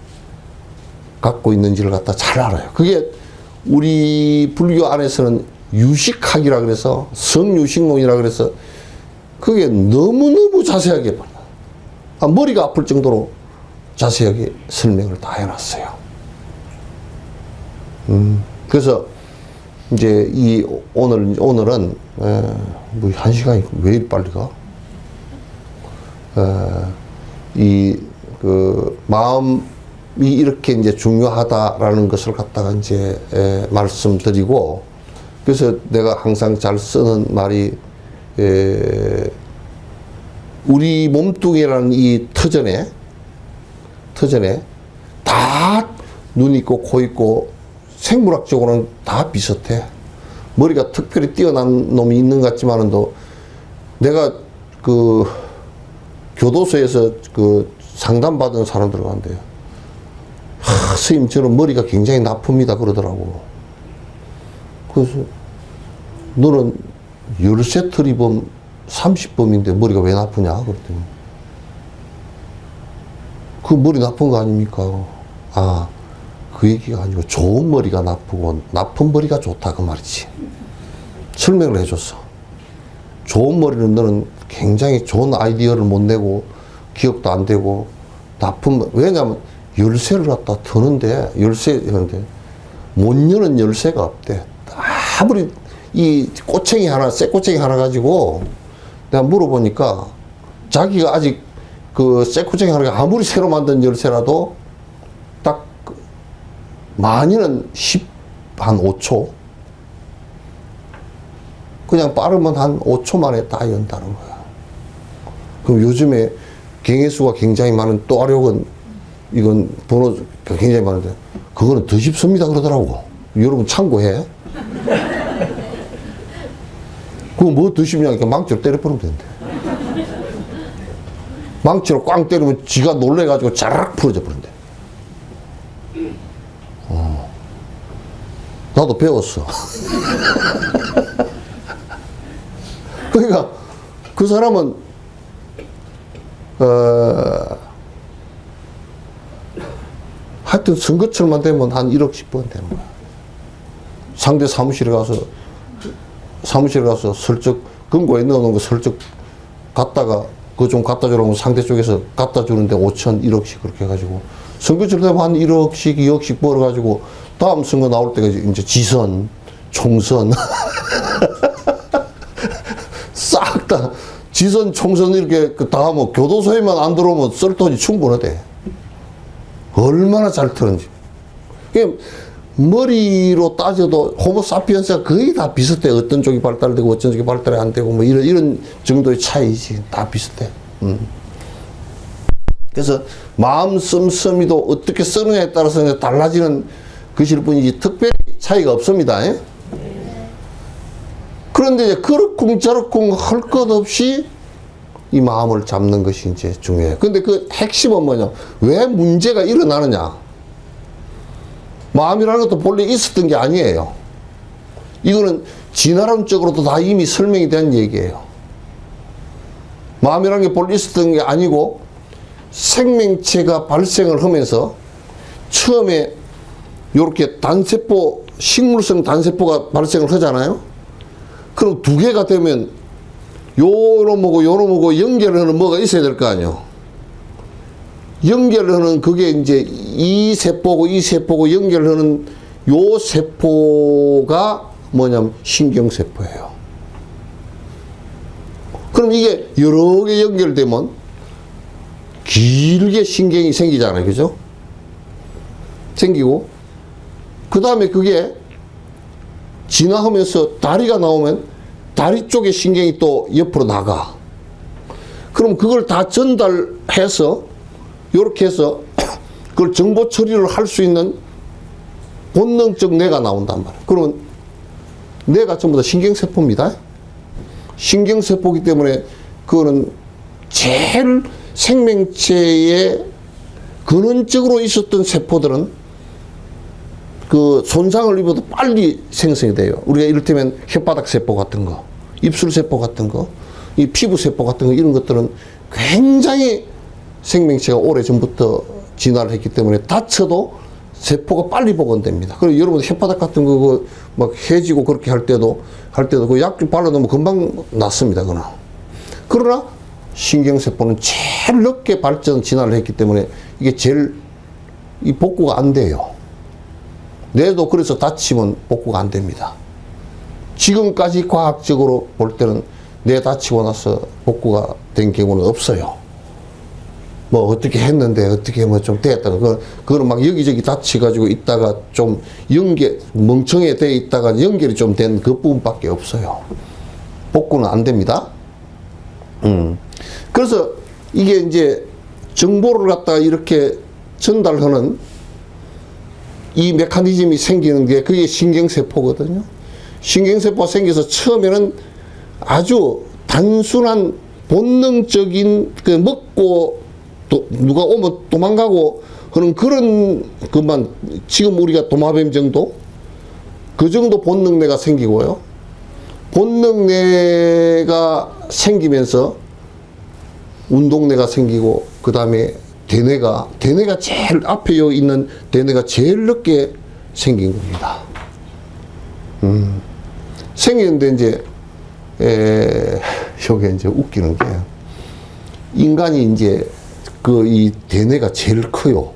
갖고 있는지를 갖다 잘 알아요. 그게 우리 불교 안에서는 유식학이라 그래서 성유식론이라 그래서 그게 너무너무 자세하게 머리가 아플 정도로 자세하게 설명을 다 해놨어요. 그래서 이제 오늘은 뭐 1시간이 왜 이리 빨리 가? 마음이 이렇게 이제 중요하다라는 것을 갖다가 이제 말씀드리고 그래서 내가 항상 잘 쓰는 말이 우리 몸뚱이라는 이 터전에 다 눈 있고 코 있고 생물학적으로는 다 비슷해. 머리가 특별히 뛰어난 놈이 있는 것 같지만은도 내가 그 교도소에서 그 상담받은 사람들 가운데 스님 저는 머리가 굉장히 나쁩니다 그러더라고. 그래서 너는 13트리범 30범인데 머리가 왜 나쁘냐 그랬더니 그 머리 나쁜 거 아닙니까? 그 얘기가 아니고 좋은 머리가 나쁘고 나쁜 머리가 좋다 그 말이지. 설명을 해줬어. 좋은 머리는 너는 굉장히 좋은 아이디어를 못 내고 기억도 안 되고 왜냐하면 열쇠를 갖다 터는데, 열쇠였는데, 못 여는 열쇠가 없대. 아무리 이 꼬챙이 하나, 쇠 꼬챙이 하나 가지고 내가 물어보니까 자기가 아직 그 쇠 꼬챙이 하나가 아무리 새로 만든 열쇠라도 딱 많이는 한 5초. 그냥 빠르면 한 5초 만에 다 연다는 거야. 그럼 요즘에 경혜수가 굉장히 많은 또아력은 이건 번호 굉장히 많은데 그거는 더 쉽습니다 그러더라고. 여러분 참고해. 그거 뭐 더 쉽냐니까 망치로 때려버리면 된대. 망치로 꽝 때리면 지가 놀래가지고 자락 풀어져 버린대. 나도 배웠어. 그러니까 그 사람은 하여튼 선거철만 되면 한 1억씩 번 되는 거야. 상대 사무실에 가서 슬쩍 금고에 넣어놓은 거 슬쩍 갖다가 그거 좀 갖다 주라고 상대 쪽에서 갖다 주는데 5천, 1억씩 그렇게 해가지고 선거철 되면 한 1억씩, 2억씩 벌어가지고 다음 선거 나올 때가 이제 지선, 총선 싹 다 지선, 총선 이렇게 다 하면 교도소에만 안 들어오면 쓸 돈이 충분하대. 얼마나 잘 틀은지. 머리로 따져도 호모사피엔스가 거의 다 비슷해. 어떤 쪽이 발달되고 어떤 쪽이 발달이 안 되고 뭐 이런 정도의 차이지. 다 비슷해. 그래서 마음 씀씀이도 어떻게 쓰느냐에 따라서 달라지는 것일 뿐이지 특별히 차이가 없습니다. 그런데 이제 그렇쿵저렇쿵 할 것 없이 이 마음을 잡는 것이 이제 중요해요. 근데 그 핵심은 뭐냐? 왜 문제가 일어나느냐? 마음이라는 것도 본래 있었던 게 아니에요. 이거는 진화론적으로도 다 이미 설명이 된 얘기예요. 마음이라는 게 본래 있었던 게 아니고 생명체가 발생을 하면서 처음에 이렇게 단세포, 식물성 단세포가 발생을 하잖아요. 그럼 두 개가 되면 요놈하고 연결하는 뭐가 있어야 될 거 아니에요. 연결하는 그게 이제 이 세포고 연결하는 요 세포가 뭐냐면 신경세포예요. 그럼 이게 여러 개 연결되면 길게 신경이 생기잖아요. 그죠? 생기고 그 다음에 그게 진화하면서 다리가 나오면 다리 쪽에 신경이 또 옆으로 나가. 그럼 그걸 다 전달해서 이렇게 해서 그걸 정보 처리를 할 수 있는 본능적 뇌가 나온단 말이에요. 그러면 뇌가 전부 다 신경세포입니다. 신경세포이기 때문에 그거는 제일 생명체에 근원적으로 있었던 세포들은 그 손상을 입어도 빨리 생성이 돼요. 우리가 이를테면 혓바닥 세포 같은 거, 입술 세포 같은 거, 이 피부 세포 같은 거 이런 것들은 굉장히 생명체가 오래 전부터 진화를 했기 때문에 다쳐도 세포가 빨리 복원됩니다. 그리고 여러분 혓바닥 같은 거 막 해지고 그렇게 할 때도 그 약 좀 발라놓으면 금방 낫습니다. 그러나 신경세포는 제일 늦게 진화를 했기 때문에 이게 제일 이 복구가 안 돼요. 뇌도 그래서 다치면 복구가 안 됩니다. 지금까지 과학적으로 볼 때는 뇌 다치고 나서 복구가 된 경우는 없어요. 뭐 어떻게 했는데 어떻게 뭐 좀 됐다. 그거는 막 여기저기 다치가지고 있다가 좀 멍청해 돼 있다가 연결이 좀 된 그 부분밖에 없어요. 복구는 안 됩니다. 그래서 이게 이제 정보를 갖다가 이렇게 전달하는 이 메커니즘이 생기는 게 그게 신경세포거든요. 신경세포가 생겨서 처음에는 아주 단순한 본능적인 그 먹고 또 누가 오면 도망가고 하는 그런 것만 지금 우리가 도마뱀 정도 그 정도 본능뇌가 생기고요. 본능뇌가 생기면서 운동뇌가 생기고 그 다음에 대뇌가 제일 앞에 있는 대뇌가 제일 늦게 생긴 겁니다. 생겼는데 이제 요게 이제 웃기는 게 인간이 이제 이 대뇌가 제일 커요.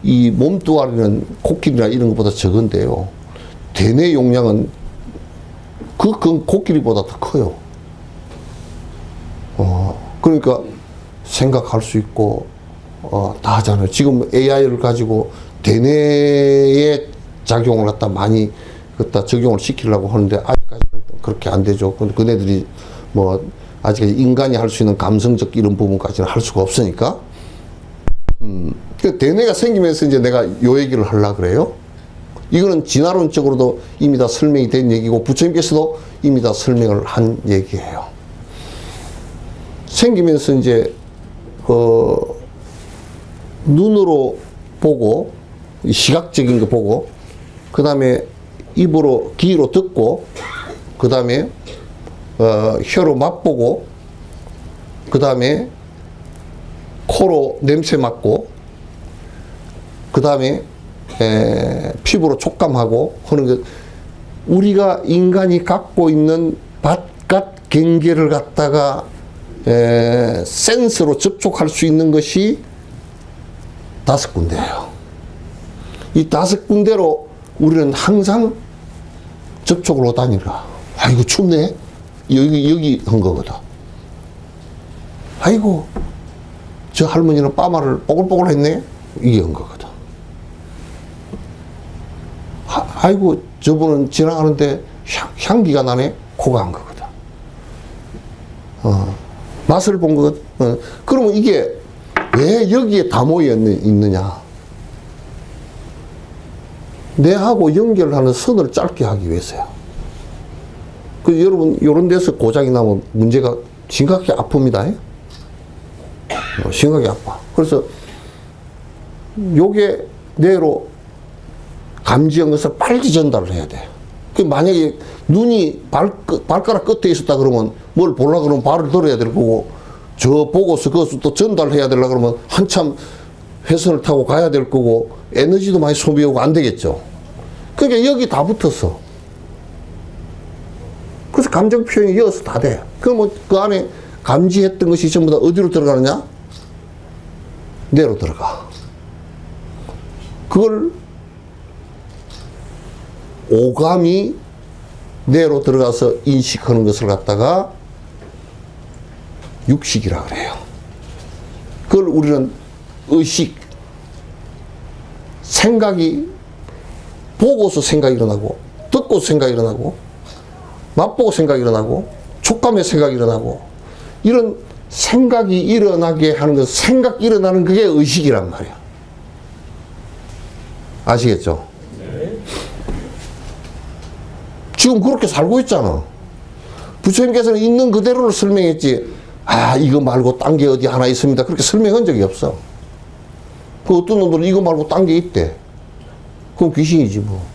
이 몸뚱아리는 코끼리나 이런 것보다 적은데요. 대뇌 용량은 그건 코끼리보다 더 커요. 그러니까 생각할 수 있고, 다 하잖아요. 지금 AI를 가지고 대뇌의 작용을 갖다 많이 갖다 적용을 시키려고 하는데 아직까지는 그렇게 안 되죠. 근데 그네들이 뭐 아직까지 인간이 할 수 있는 감성적 이런 부분까지는 할 수가 없으니까. 그 대뇌가 생기면서 이제 내가 요 얘기를 하려고 그래요. 이거는 진화론적으로도 이미 다 설명이 된 얘기고 부처님께서도 이미 다 설명을 한 얘기예요. 생기면서 이제 눈으로 보고 시각적인 거 보고 그 다음에 입으로 귀로 듣고 그 다음에 혀로 맛보고 그 다음에 코로 냄새 맡고 그 다음에 피부로 촉감하고 하는 것, 우리가 인간이 갖고 있는 바깥 경계를 갖다가 센서로 접촉할 수 있는 것이 5군데예요. 이 5군데로 우리는 항상 접촉을 하다니까. 아이고 춥네. 여기 한 거거든. 아이고 저 할머니는 빠마를 뽀글뽀글 했네. 이게 한 거거든. 아이고 저분은 지나가는데 향기가 나네. 코가 한 거거든. 맛을 본 것. 그러면 이게 왜 여기에 다 모여 있느냐. 뇌하고 연결하는 선을 짧게 하기 위해서요. 그 여러분 이런 데서 고장이 나면 문제가 심각하게 아픕니다. 심각하게 아파. 그래서 요게 뇌로 감지한 것을 빨리 전달을 해야 돼. 그 만약에 눈이 발가락 끝에 있었다 그러면 뭘 보려고 그러면 발을 들어야 될 거고, 저 보고서 그것을 또 전달해야 되려고 그러면 한참 회선을 타고 가야 될 거고, 에너지도 많이 소비하고 안 되겠죠. 그러니까 여기 다 붙었어. 그래서 감정 표현이 이어서 다 돼. 그러면 그 안에 감지했던 것이 전부 다 어디로 들어가느냐? 뇌로 들어가. 그걸 오감이 뇌로 들어가서 인식하는 것을 갖다가 육식이라 그래요. 그걸 우리는 의식, 생각이, 보고서 생각이 일어나고, 듣고서 생각이 일어나고, 맛보고 생각이 일어나고, 촉감에 생각이 일어나고, 이런 생각이 일어나게 하는 것, 생각 일어나는 그게 의식이란 말이야. 아시겠죠? 네. 지금 그렇게 살고 있잖아. 부처님께서는 있는 그대로를 설명했지, 아, 이거 말고 딴 게 어디 하나 있습니다. 그렇게 설명한 적이 없어. 그 어떤 놈들은 이거 말고 딴 게 있대. 그럼 귀신이지, 뭐.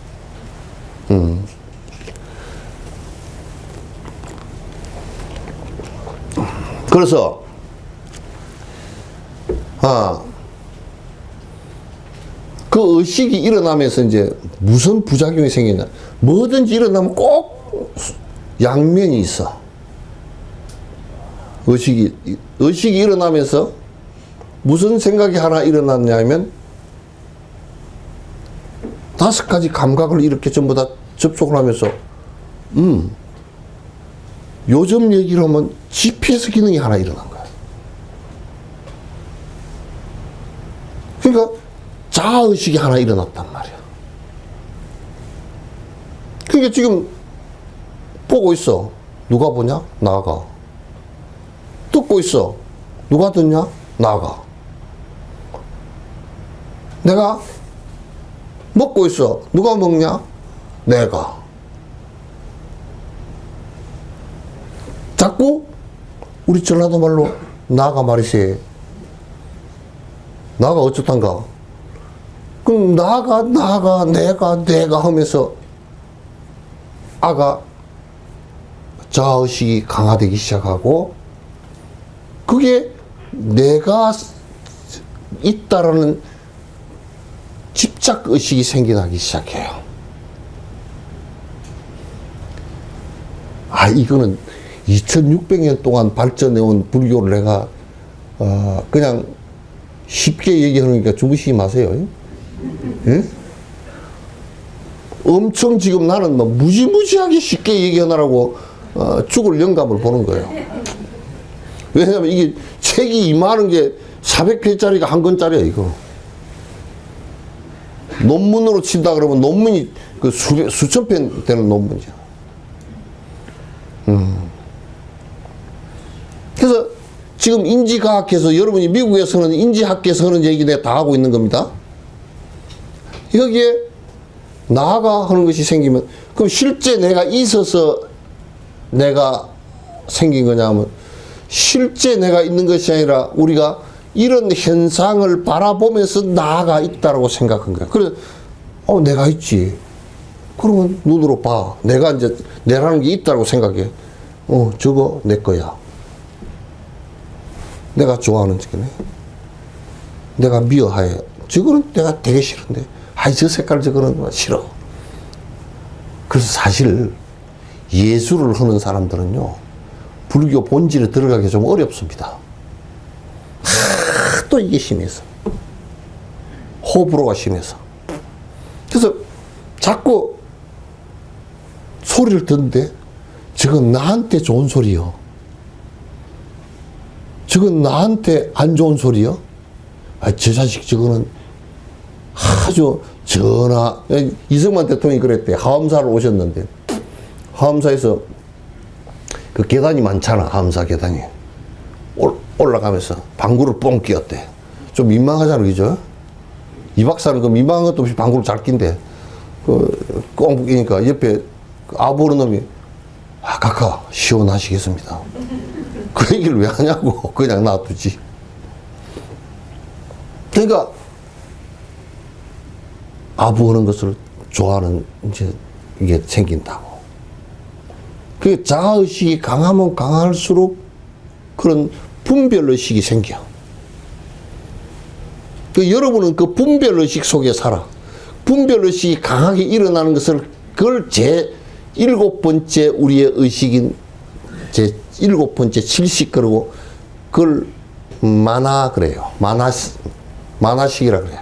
그래서, 그 의식이 일어나면서 이제 무슨 부작용이 생기냐. 뭐든지 일어나면 꼭 양면이 있어. 의식이 일어나면서 무슨 생각이 하나 일어났냐면 5가지 감각을 이렇게 전부 다 접촉을 하면서, 요즘 얘기를 하면 GPS 기능이 하나 일어난 거야. 그러니까 자아의식이 하나 일어났단 말이야. 그러니까 지금 보고 있어. 누가 보냐? 나가. 듣고 있어. 누가 듣냐? 나가. 내가 먹고 있어. 누가 먹냐? 내가. 자꾸 우리 전라도 말로 나가 말이지. 나가 어쩌단가. 그럼 나가 내가 하면서 아가 자아의식이 강화되기 시작하고, 그게 내가 있다라는 집착의식이 생겨나기 시작해요. 아, 이거는 2600년 동안 발전해온 불교를 내가 그냥 쉽게 얘기하니까 주무시지 마세요. 예? 엄청 지금 나는 뭐 무지무지하게 쉽게 얘기하느라고 죽을 영감을 보는 거예요. 왜냐하면 이게 책이 이만한 게 400페이지짜리가 한 권짜리야 이거. 논문으로 친다 그러면 논문이 그 수천 편 되는 논문이야. 그래서 지금 인지과학에서 여러분이 미국에서는 인지학계에서 하는 얘기 내가 다 하고 있는 겁니다. 여기에 나가 하는 것이 생기면 그럼 실제 내가 있어서 내가 생긴 거냐면 실제 내가 있는 것이 아니라 우리가 이런 현상을 바라보면서 나가 있다라고 생각한 거야. 그래서 내가 있지. 그러면 눈으로 봐. 내가 이제 내라는 게 있다고 생각해. 저거 내 거야. 내가 좋아하는 저거네. 내가 미워해. 저거는 내가 되게 싫은데. 저 색깔 저거는 싫어. 그래서 사실 예술을 하는 사람들은요, 불교 본질에 들어가기 좀 어렵습니다. 또 이게 심해서. 호불호가 심해서. 그래서 자꾸 소리를 듣는데 저건 나한테 좋은 소리요. 저건 나한테 안 좋은 소리요. 저 자식 저거는 아주 이승만 대통령이 그랬대. 하엄사를 오셨는데 하엄사에서 그 계단이 많잖아. 하엄사 계단이 올라가면서 방구를 뻥 끼었대. 좀 민망하잖아, 그죠? 이 박사는 그 민망한 것도 없이 방구를 잘 낀대. 뻥 끼니까 옆에 아부 어는 놈이 각하 시원하시겠습니다. 그 얘기를 왜 하냐고. 그냥 놔두지. 그러니까 아부하는 것을 좋아하는 이제 이게 생긴다고. 그 자아의식이 강하면 강할수록 그런 분별의식이 생겨. 여러분은 그 분별의식 속에 살아. 분별의식이 강하게 일어나는 것을 그걸 제 7번째 우리의 의식인 제 7번째 칠식 그러고 그걸 만화 그래요. 만화식이라 그래요.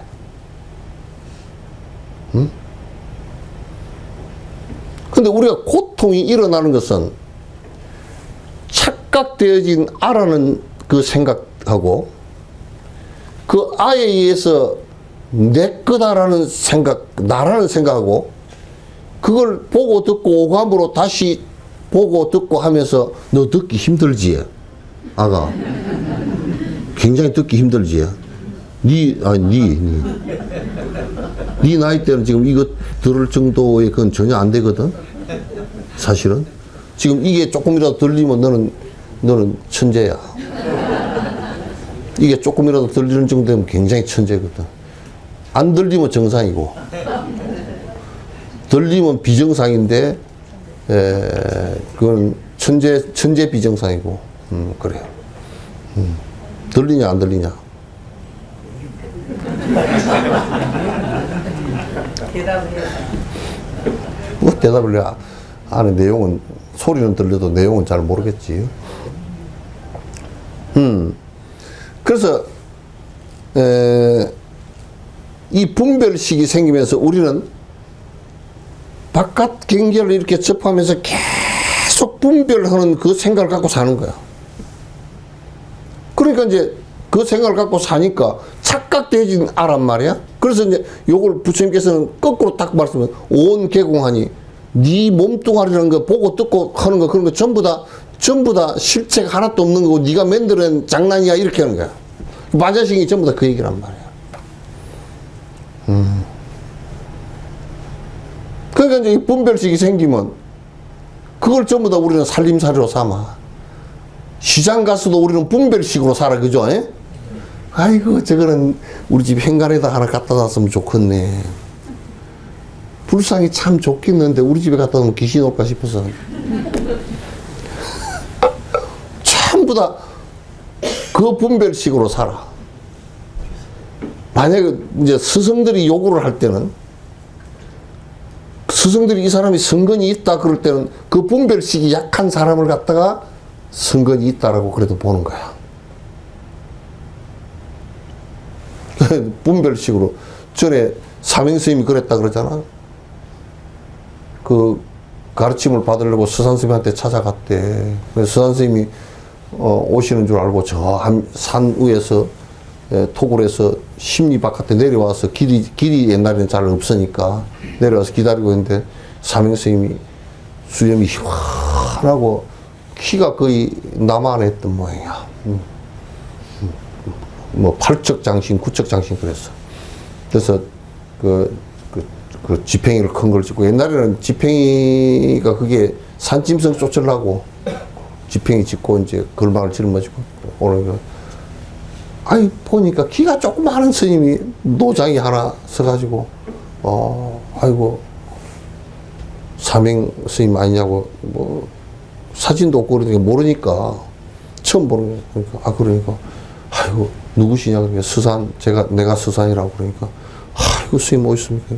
근데 우리가 고통이 일어나는 것은 착각되어진 아라는 그 생각하고 그 아에 의해서 내 거다라는 생각, 나라는 생각하고 그걸 보고 듣고 오감으로 다시 보고 듣고 하면서 너 듣기 힘들지? 아가. 굉장히 듣기 힘들지? 네 나이 때는 지금 이거 들을 정도의 그건 전혀 안 되거든? 사실은. 지금 이게 조금이라도 들리면 너는 천재야. 이게 조금이라도 들리는 정도 되면 굉장히 천재거든. 안 들리면 정상이고. 들리면 비정상인데, 그건 천재 비정상이고. 그래요. 들리냐, 안 들리냐? 대답을 해요. 뭐 대답을 해. 안에 내용은, 소리는 들려도 내용은 잘 모르겠지. 그래서, 이 분별식이 생기면서 우리는 바깥 경계를 이렇게 접하면서 계속 분별하는 그 생각을 갖고 사는 거야. 그러니까 이제 그 생각을 갖고 사니까 착각되어진 아란 말이야. 그래서 이제 요걸 부처님께서는 거꾸로 딱 말씀을 온 개공하니 네 몸뚱아리라는 거 보고 듣고 하는 거 그런 거 전부 다 실체가 하나도 없는 거고 네가 만들어낸 장난이야 이렇게 하는 거야. 마자신이 전부 다 그 얘기란 말이야. 그러니까 이제 이 분별식이 생기면 그걸 전부 다 우리는 살림살이로 삼아. 시장 가서도 우리는 분별식으로 살아, 그죠? 에? 아이고, 저거는 우리 집 현관에다 하나 갖다 놨으면 좋겠네. 불상이 참 좋겠는데 우리 집에 갖다 놓으면 귀신 올까 싶어서. 전부 다 그 분별식으로 살아. 만약에 이제 스승들이 요구를 할 때는 스승들이 이 사람이 성건이 있다 그럴 때는 그 분별식이 약한 사람을 갖다가 성건이 있다라고 그래도 보는 거야. 분별식으로 전에 사명스님이 그랬다 그러잖아. 그 가르침을 받으려고 서산스님한테 찾아갔대. 그래서 서산스님이 오시는 줄 알고 저 산 위에서 토굴에서 심리 바깥에 내려와서 길이 옛날에는 잘 없으니까 내려와서 기다리고 있는데 사명스님이 수염이 희환하고 키가 거의 나만 했던 모양이야. 뭐 팔척장신, 구척장신 그랬어. 그래서 그 지팽이를 큰 걸 짓고 옛날에는 지팽이가 그게 산짐승 쫓으려고 지팽이 짓고 이제 걸망을 짊어지고 오늘 아이 보니까 키가 조그마한 스님이 노장이 하나 서가지고 아이고 사명 스님 아니냐고 뭐 사진도 없고 그러니까 모르니까 처음 보는 거니까 그러니까 아이고 누구시냐 그러니까 서산 내가 서산이라고 그러니까 아이고 스님 오셨습니까?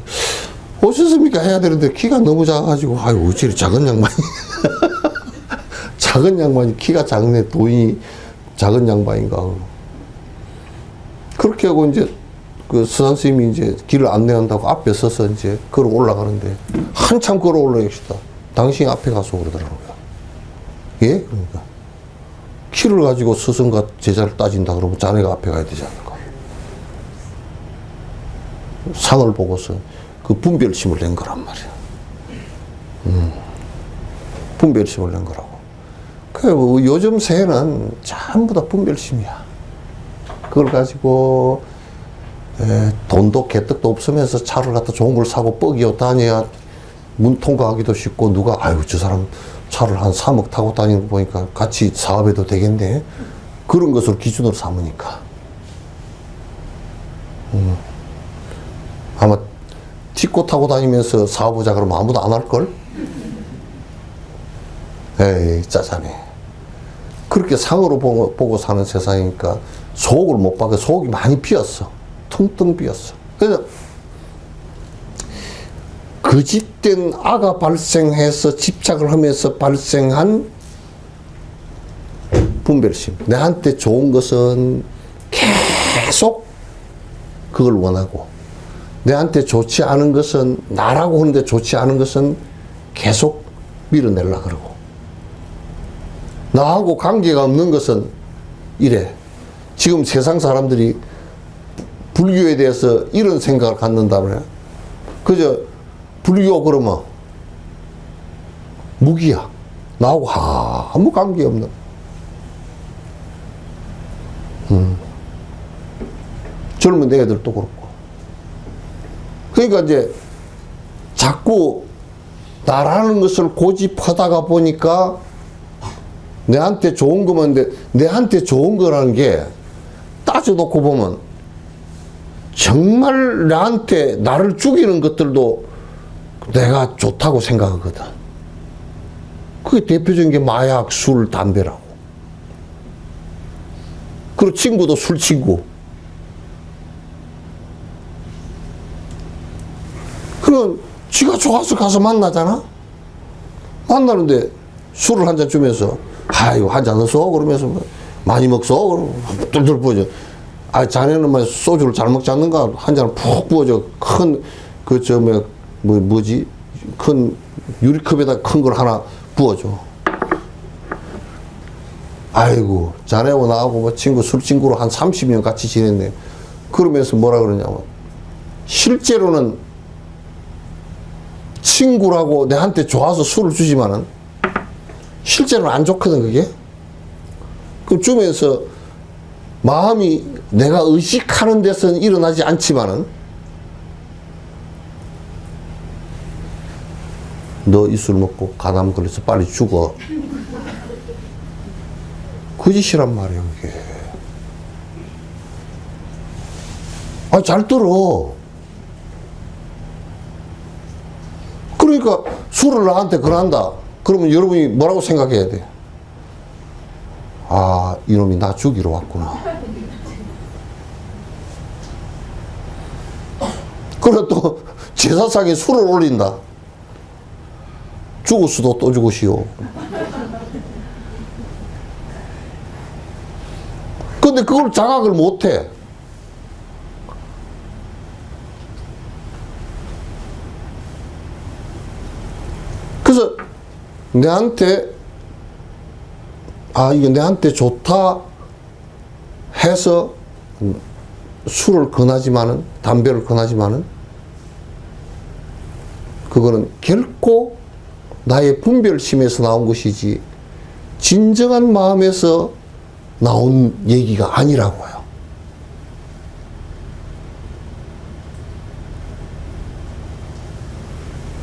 오셨습니까? 해야 되는데 키가 너무 작아가지고 아이고 어찌 작은 양반이 작은 양반이 키가 작네 도인이 작은 양반인가 그렇게 하고 이제 그 서산 스님이 이제 길을 안내한다고 앞에 서서 이제 걸어 올라가는데 한참 걸어 올라갑시다. 당신이 앞에 가서 그러더라고요. 예? 그러니까 키를 가지고 스승과 제자를 따진다 그러면 자네가 앞에 가야 되지 않을까? 상을 보고서 그 분별심을 낸 거란 말이야. 분별심을 낸 거라고. 그 요즘 새는 전부 다 분별심이야. 그걸 가지고 돈도 개떡도 없으면서 차를 갖다 좋은 걸 사고 뻑이어 다녀야 문 통과하기도 쉽고 누가 아유 저 사람 차를 한 3억 타고 다니는 거 보니까 같이 사업해도 되겠네. 그런 것을 기준으로 삼으니까. 아마 티코 타고 다니면서 사업하자 그러면 아무도 안 할걸? 에이 짜잔해. 그렇게 상으로 보고 사는 세상이니까 소옥을 못 봐서 소옥이 많이 비었어. 텅텅 비었어. 그래서 거짓된 아가 발생해서 집착을 하면서 발생한 분별심. 내한테 좋은 것은 계속 그걸 원하고 내한테 좋지 않은 것은 나라고 하는데 좋지 않은 것은 계속 밀어내려고 그러고 나하고 관계가 없는 것은 이래. 지금 세상 사람들이 불교에 대해서 이런 생각을 갖는다면 그저 불교 그러면 무기야. 나하고 아무 관계없는. 젊은 애들도 그렇고. 그러니까 이제 자꾸 나라는 것을 고집하다가 보니까 내한테 좋은 거면 내한테 좋은 거라는 게 따져놓고 보면 정말 나한테 나를 죽이는 것들도 내가 좋다고 생각하거든. 그게 대표적인 게 마약, 술, 담배라고. 그리고 친구도 술 친구. 그럼 지가 좋아서 가서 만나잖아? 만나는데 술을 한 잔 주면서 아이고 한 잔 넣었어? 그러면서 뭐, 많이 먹어? 그러면 뚫뚫 부어줘. 아 자네는 뭐 소주를 잘 먹지 않는가? 한 잔을 푹 부어줘. 큰 뭐지? 큰 유리컵에다 큰 걸 하나 부어줘. 아이고 자네하고 나하고 뭐 친구 술 친구로 한 30년 같이 지냈네. 그러면서 뭐라 그러냐면 실제로는 친구라고 내한테 좋아서 술을 주지만은 실제로는 안 좋거든 그게. 그럼 주면서 마음이 내가 의식하는 데서는 일어나지 않지만은 너 이 술 먹고 가담 걸려서 빨리 죽어. 그 짓이란 말이야 그게. 아 잘 들어. 그러니까 술을 나한테 그런다. 그러면 여러분이 뭐라고 생각해야 돼? 아, 이놈이 나 죽이러 왔구나. 그래 또 제사상에 술을 올린다. 죽었어도 또 죽으시오. 근데 그걸 자각을 못해. 내한테 이게 내한테 좋다 해서 술을 권하지만은, 담배를 권하지만은, 그거는 결코 나의 분별심에서 나온 것이지 진정한 마음에서 나온 얘기가 아니라고요.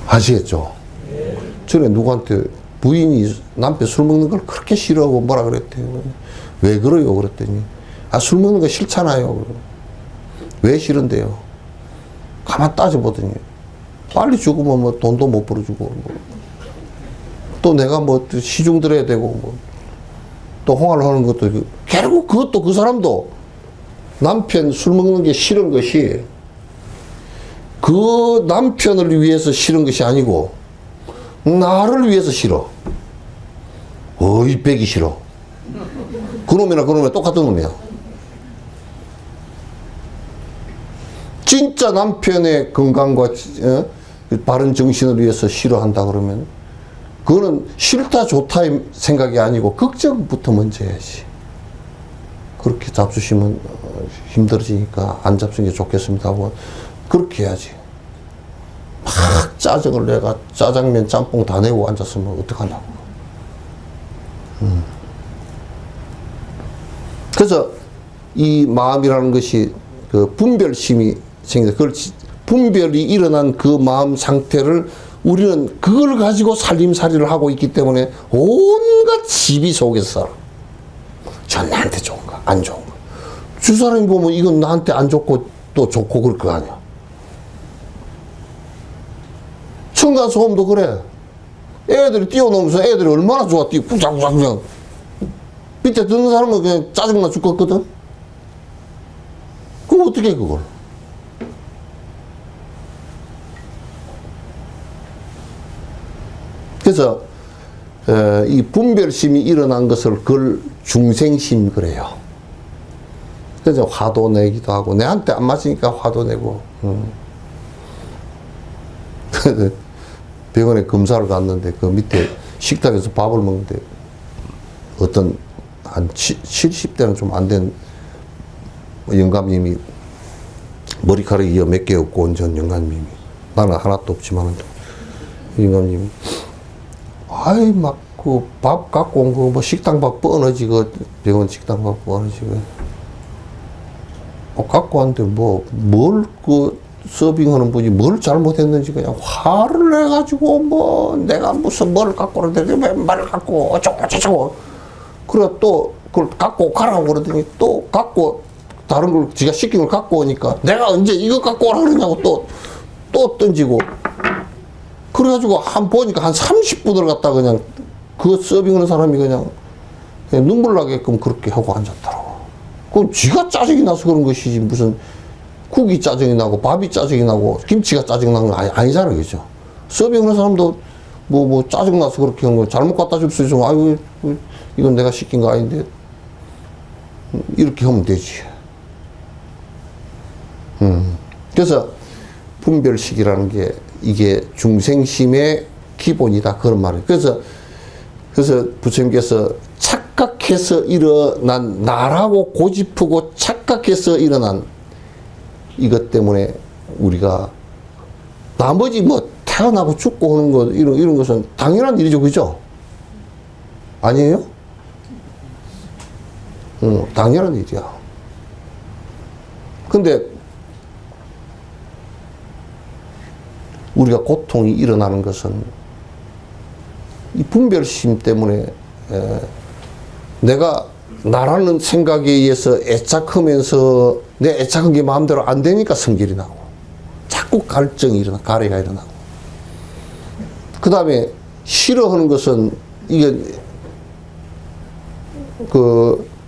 아시겠죠? 전에 누구한테 부인이 남편 술 먹는 걸 그렇게 싫어하고 뭐라 그랬대요. 왜 그래요? 그랬더니 술 먹는 거 싫잖아요. 왜 싫은데요? 가만 따져보더니 빨리 죽으면 뭐 돈도 못 벌어주고 또 내가 뭐 시중 들어야 되고 또 홍화를 하는 것도 결국 그것도 그 사람도 남편 술 먹는 게 싫은 것이 그 남편을 위해서 싫은 것이 아니고 나를 위해서 싫어. 어이 빼기 싫어. 그놈이나 그놈이나 똑같은 놈이야. 진짜 남편의 건강과 바른 정신을 위해서 싫어한다 그러면 그거는 싫다 좋다의 생각이 아니고 걱정부터 먼저 해야지. 그렇게 잡수시면 힘들어지니까 안 잡수는 게 좋겠습니다 하고 그렇게 해야지. 막 짜증을 내가 짜장면 짬뽕 다 내고 앉았으면 어떡하냐고. 그래서 이 마음이라는 것이 그 분별심이 생긴다. 그걸 분별이 일어난 그 마음 상태를 우리는 그걸 가지고 살림살이를 하고 있기 때문에 온갖 시비 속에서 살아. 전 나한테 좋은가 안 좋은가. 주 사람이 보면 이건 나한테 안 좋고 또 좋고 그럴 거 아니야. 층간소음도 그래. 애들이 뛰어놀면서 애들이 얼마나 좋아 뛰고 꾸작꾸작 그냥 밑에 듣는 사람은 그냥 짜증나 죽겠거든. 그럼 어떻게 해 그걸. 그래서 이 분별심이 일어난 것을 그걸 중생심 그래요. 그래서 화도 내기도 하고 내한테 안 맞으니까 화도 내고. 병원에 검사를 갔는데 그 밑에 식탁에서 밥을 먹는데 어떤 한 70대는 좀 안 된 영감님이 머리카락이 몇 개 없고 온전 영감님이 나는 하나도 없지만 영감님이 막 그 밥 갖고 온 거 뭐 식당 밥 뻔하지 그 병원 식당 밥 뻔하지 갖고 왔는데 뭘 그 서빙하는 분이 뭘 잘못했는지 그냥 화를 내가지고 내가 무슨 뭘 갖고 오는데 왜 말을 갖고 어쩌고 저쩌고 그래 또 그걸 갖고 가라고 그러더니 또 갖고 다른 걸 지가 시킨 걸 갖고 오니까 내가 언제 이거 갖고 오라 그러냐고 또 던지고 그래가지고 보니까 한 30분을 갖다 그냥 그 서빙하는 사람이 그냥 눈물 나게끔 그렇게 하고 앉았더라고. 그럼 지가 짜증이 나서 그런 것이지 무슨 국이 짜증이 나고 밥이 짜증이 나고 김치가 짜증 나는 거 아니잖아요. 그죠? 서빙하는 사람도 뭐 짜증 나서 그렇게 한 거 잘못 갖다 줄 수 있으면 아이고 이건 내가 시킨 거 아닌데 이렇게 하면 되지. 그래서 분별식이라는 게 이게 중생심의 기본이다 그런 말이에요. 그래서 부처님께서 착각해서 일어난 나라고 고집하고 착각해서 일어난 이것 때문에 우리가 나머지 태어나고 죽고 하는 것 이런 것은 당연한 일이죠, 그죠? 아니에요? 당연한 일이야. 근데 우리가 고통이 일어나는 것은 이 분별심 때문에 내가 나라는 생각에 의해서 애착하면서 내 애착한 게 마음대로 안 되니까 성질이 나고 자꾸 갈증이 일어나 가래가 일어나고 그 다음에 싫어하는 것은 이게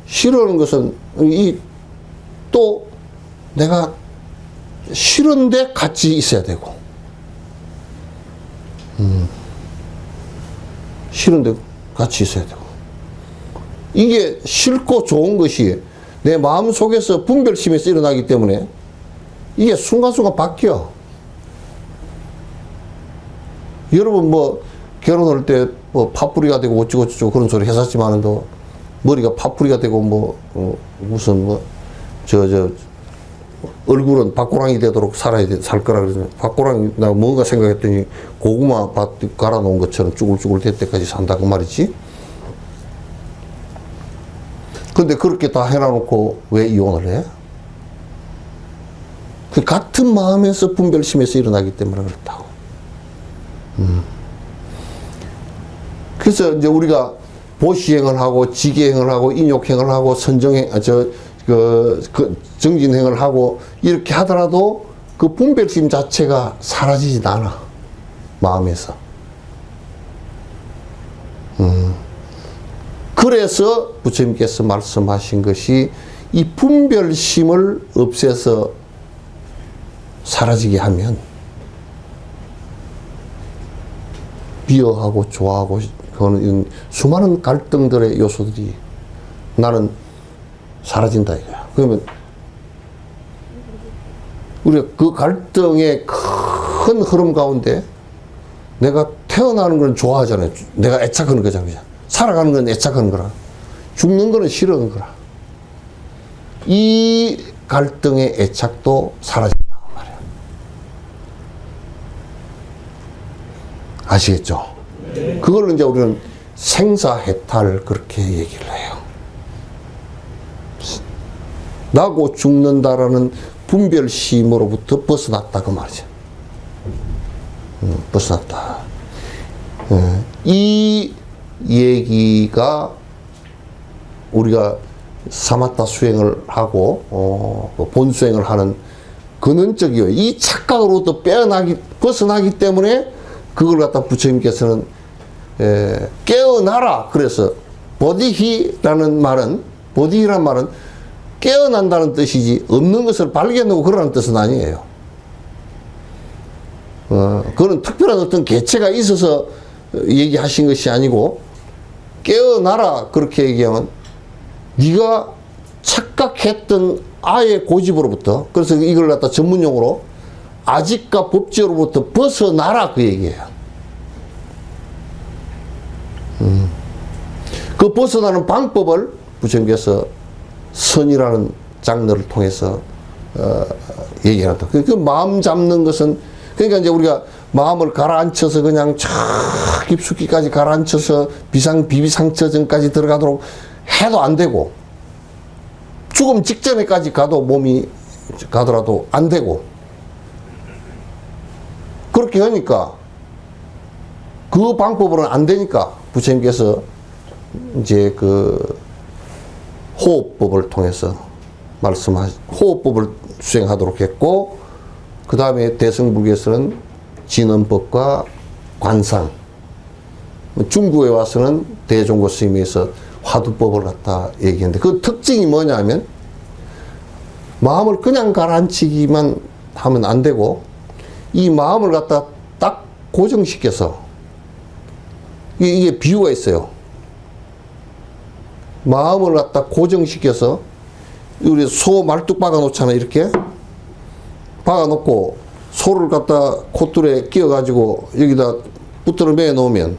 싫어하는 것은 또 내가 싫은데 같이 있어야 되고 싫은데 같이 있어야 되고 이게 싫고 좋은 것이 내 마음 속에서 분별심에서 일어나기 때문에 이게 순간순간 바뀌어. 여러분 결혼할 때 뭐 파뿌리가 되고 어쩌고저쩌고 그런 소리 했었지만은 또 머리가 파뿌리가 되고 뭐 무슨 뭐 얼굴은 박고랑이 되도록 살 거라 그러잖아요. 박고랑이 나 뭔가 생각했더니 고구마 밭 갈아 놓은 것처럼 쭈글쭈글 될 때까지 산다고 말이지. 근데 그렇게 다 해놔놓고 왜 이혼을 해? 그 같은 마음에서 분별심에서 일어나기 때문에 그렇다고. 그래서 이제 우리가 보시행을 하고 지계행을 하고 인욕행을 하고 선정행 정진행을 하고 이렇게 하더라도 그 분별심 자체가 사라지진 않아. 마음에서. 그래서 부처님께서 말씀하신 것이 이 분별심을 없애서 사라지게 하면 미워하고 좋아하고 그거는 수많은 갈등들의 요소들이 나는 사라진다 이거야. 그러면 우리가 그 갈등의 큰 흐름 가운데 내가 태어나는 건 좋아하잖아요. 내가 애착하는 거잖아요. 살아가는 건 애착하는 거라. 죽는 거는 싫어하는 거라. 이 갈등의 애착도 사라진다고 말이야. 아시겠죠? 그걸 이제 우리는 생사해탈 그렇게 얘기를 해요. 나고 죽는다라는 분별심으로부터 벗어났다 그 말이죠. 벗어났다. 이 얘기가 우리가 사마타 수행을 하고 본수행을 하는 근원적이에요. 이 착각으로부터 벗어나기 때문에 그걸 갖다 부처님께서는 깨어나라. 그래서 보디히라는 말은 깨어난다는 뜻이지 없는 것을 발견하고 그러는 뜻은 아니에요. 그건 특별한 어떤 개체가 있어서 얘기하신 것이 아니고 깨어나라 그렇게 얘기하면 네가 착각했던 아의 고집으로부터, 그래서 이걸 갖다 전문용어로 아직과 법지로부터 벗어나라 그 얘기예요. 그 벗어나는 방법을 부처님께서 선이라는 장르를 통해서 얘기한다. 그 마음 잡는 것은, 그러니까 이제 우리가 마음을 가라앉혀서 그냥 쫙 깊숙이까지 가라앉혀서 비비상처전까지 들어가도록 해도 안 되고, 죽음 직전에까지 가도 몸이 가더라도 안 되고, 그렇게 하니까 그 방법으로는 안 되니까 부처님께서 이제 그 호흡법을 통해서 호흡법을 수행하도록 했고, 그 다음에 대승불교에서는 진언법과 관상, 중국에 와서는 대종고 스님에서 화두법을 갖다 얘기했는데, 그 특징이 뭐냐면 마음을 그냥 가라앉히기만 하면 안 되고 이 마음을 갖다 딱 고정시켜서, 이게 비유가 있어요. 마음을 갖다 고정시켜서 우리 소 말뚝 박아 놓잖아요. 이렇게 박아 놓고 소를 갖다 콧줄에 끼워 가지고 여기다 붙들어 매 놓으면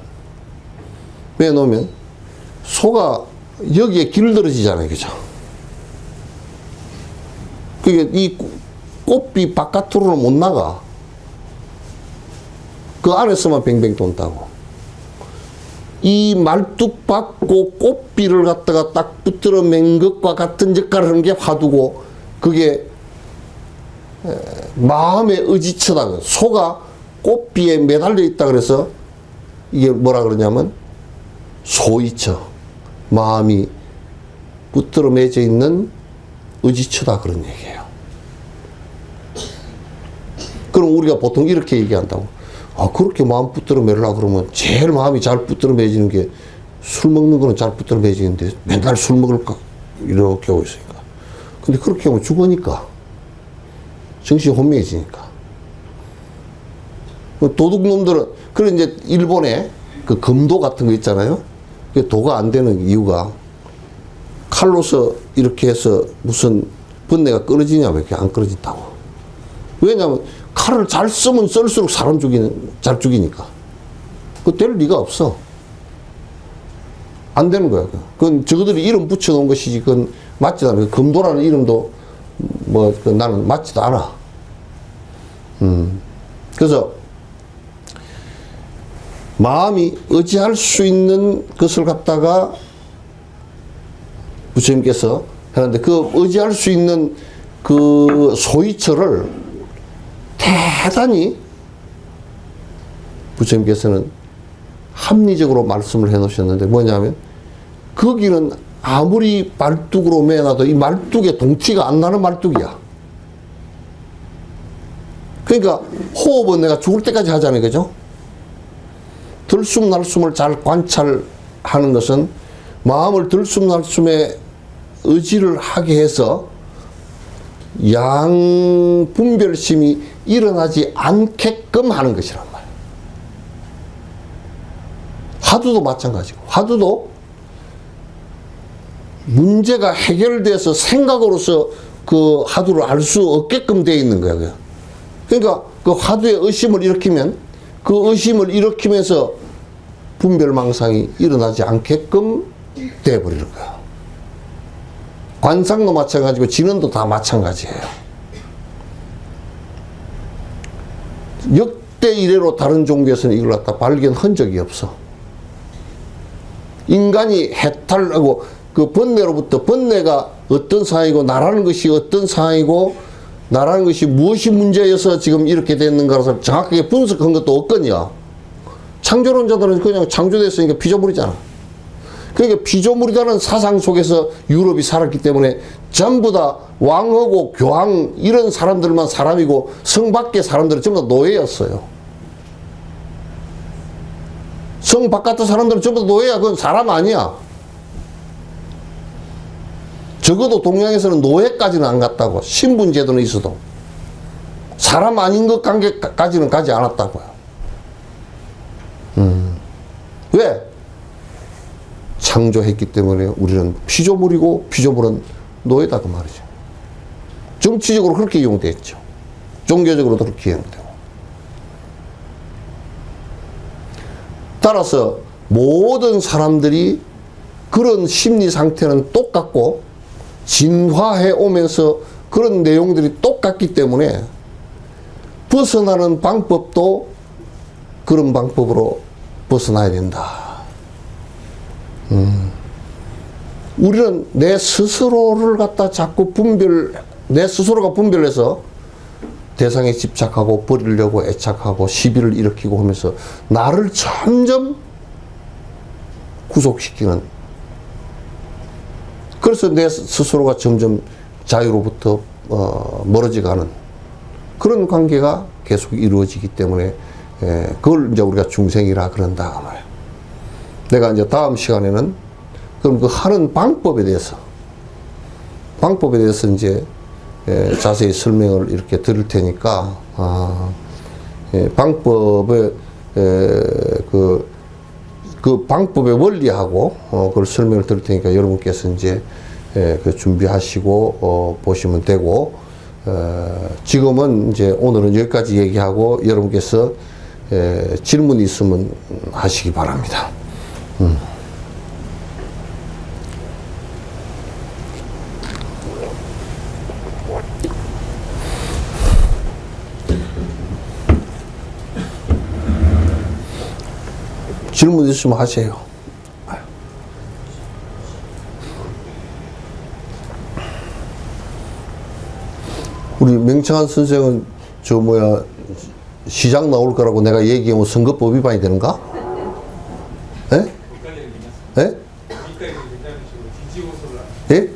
소가 여기에 길들어지잖아요. 그죠? 그게 이 꽃비 바깥으로는 못 나가. 그 안에서만 뱅뱅 돈다고. 이 말뚝 받고 꽃비를 갖다가 딱 붙들어 맨 것과 같은 역할을 하는 게 화두고, 그게 마음의 의지처다. 소가 꽃비에 매달려 있다 그래서 이게 뭐라 그러냐면 소이처, 마음이 붙들어 매져 있는 의지처다 그런 얘기예요. 그럼 우리가 보통 이렇게 얘기한다고. 그렇게 마음 붙들어 매려고 그러면 제일 마음이 잘 붙들어 매지는 게 술 먹는 거는 잘 붙들어 매지는데 맨날 술 먹을까? 이렇게 하고 있으니까. 근데 그렇게 하면 죽으니까. 정신이 혼미해지니까. 도둑놈들은, 그런 이제 일본에 그 금도 같은 거 있잖아요. 도가 안 되는 이유가 칼로서 이렇게 해서 무슨 번뇌가 끊어지냐, 왜 이렇게 안 끊어진다고. 왜냐면 칼을 잘 쓰면 쓸수록 잘 죽이니까. 그 될 리가 없어. 안 되는 거야. 그건 저거들이 이름 붙여놓은 것이지, 그건 맞지도 않아. 금도라는 이름도 뭐, 나는 맞지도 않아. 그래서, 마음이 의지할 수 있는 것을 갖다가 부처님께서 하는데, 그 의지할 수 있는 그 소위처를 대단히 부처님께서는 합리적으로 말씀을 해 놓으셨는데, 뭐냐면 거기는 아무리 말뚝으로 매놔도 이 말뚝에 동티가 안 나는 말뚝이야. 그러니까 호흡은 내가 죽을 때까지 하잖아요. 그죠? 들숨날숨을 잘 관찰하는 것은 마음을 들숨날숨에 의지를 하게 해서 양분별심이 일어나지 않게끔 하는 것이란 말이에요. 화두도 마찬가지고, 화두도 문제가 해결돼서 생각으로서 그 화두를 알 수 없게끔 되어 있는 거예요. 그러니까 그 화두의 의심을 일으키면 그 의심을 일으키면서 분별망상이 일어나지 않게끔 되어버리는 거예요. 관상도 마찬가지고 진언도 다 마찬가지예요. 역대 이래로 다른 종교에서는 이걸 갖다 발견한 적이 없어. 인간이 해탈하고 그 번뇌로부터, 번뇌가 어떤 상황이고 나라는 것이 어떤 상황이고 나라는 것이 무엇이 문제여서 지금 이렇게 됐는가를 정확하게 분석한 것도 없거든요. 창조론자들은 그냥 창조됐으니까 피조물이잖아. 그러니까 피조물이라는 사상 속에서 유럽이 살았기 때문에 전부 다 왕하고 교황 이런 사람들만 사람이고 성 밖의 사람들은 전부 다 노예였어요. 성 바깥의 사람들은 전부 다 노예야. 그건 사람 아니야. 적어도 동양에서는 노예까지는 안 갔다고. 신분제도는 있어도 사람 아닌 것 관계까지는 가지 않았다고요. 왜? 창조했기 때문에 우리는 피조물이고 피조물은 노예다 그 말이죠. 정치적으로 그렇게 이용됐죠. 종교적으로도 그렇게 이용되고. 따라서 모든 사람들이 그런 심리 상태는 똑같고 진화해 오면서 그런 내용들이 똑같기 때문에 벗어나는 방법도 그런 방법으로 벗어나야 된다. 우리는 내 스스로를 갖다 자꾸 내 스스로가 분별해서 대상에 집착하고 버리려고 애착하고 시비를 일으키고 하면서 나를 점점 구속시키는, 그래서 내 스스로가 점점 자유로부터 멀어져가는 그런 관계가 계속 이루어지기 때문에 그걸 이제 우리가 중생이라 그런다 그 말이에요. 내가 이제 다음 시간에는 그럼 그 하는 방법에 대해서 이제 자세히 설명을 이렇게 드릴 테니까 방법의 그 방법의 원리하고 그걸 설명을 드릴 테니까 여러분께서 이제 그 준비하시고 보시면 되고, 지금은 이제 오늘은 여기까지 얘기하고 여러분께서 질문이 있으면 하시기 바랍니다. 질문 있으면 하세요. 우리 명창한 선생은 시장 나올 거라고 내가 얘기하면 선거법 위반이 되는가? 예? 예? 예?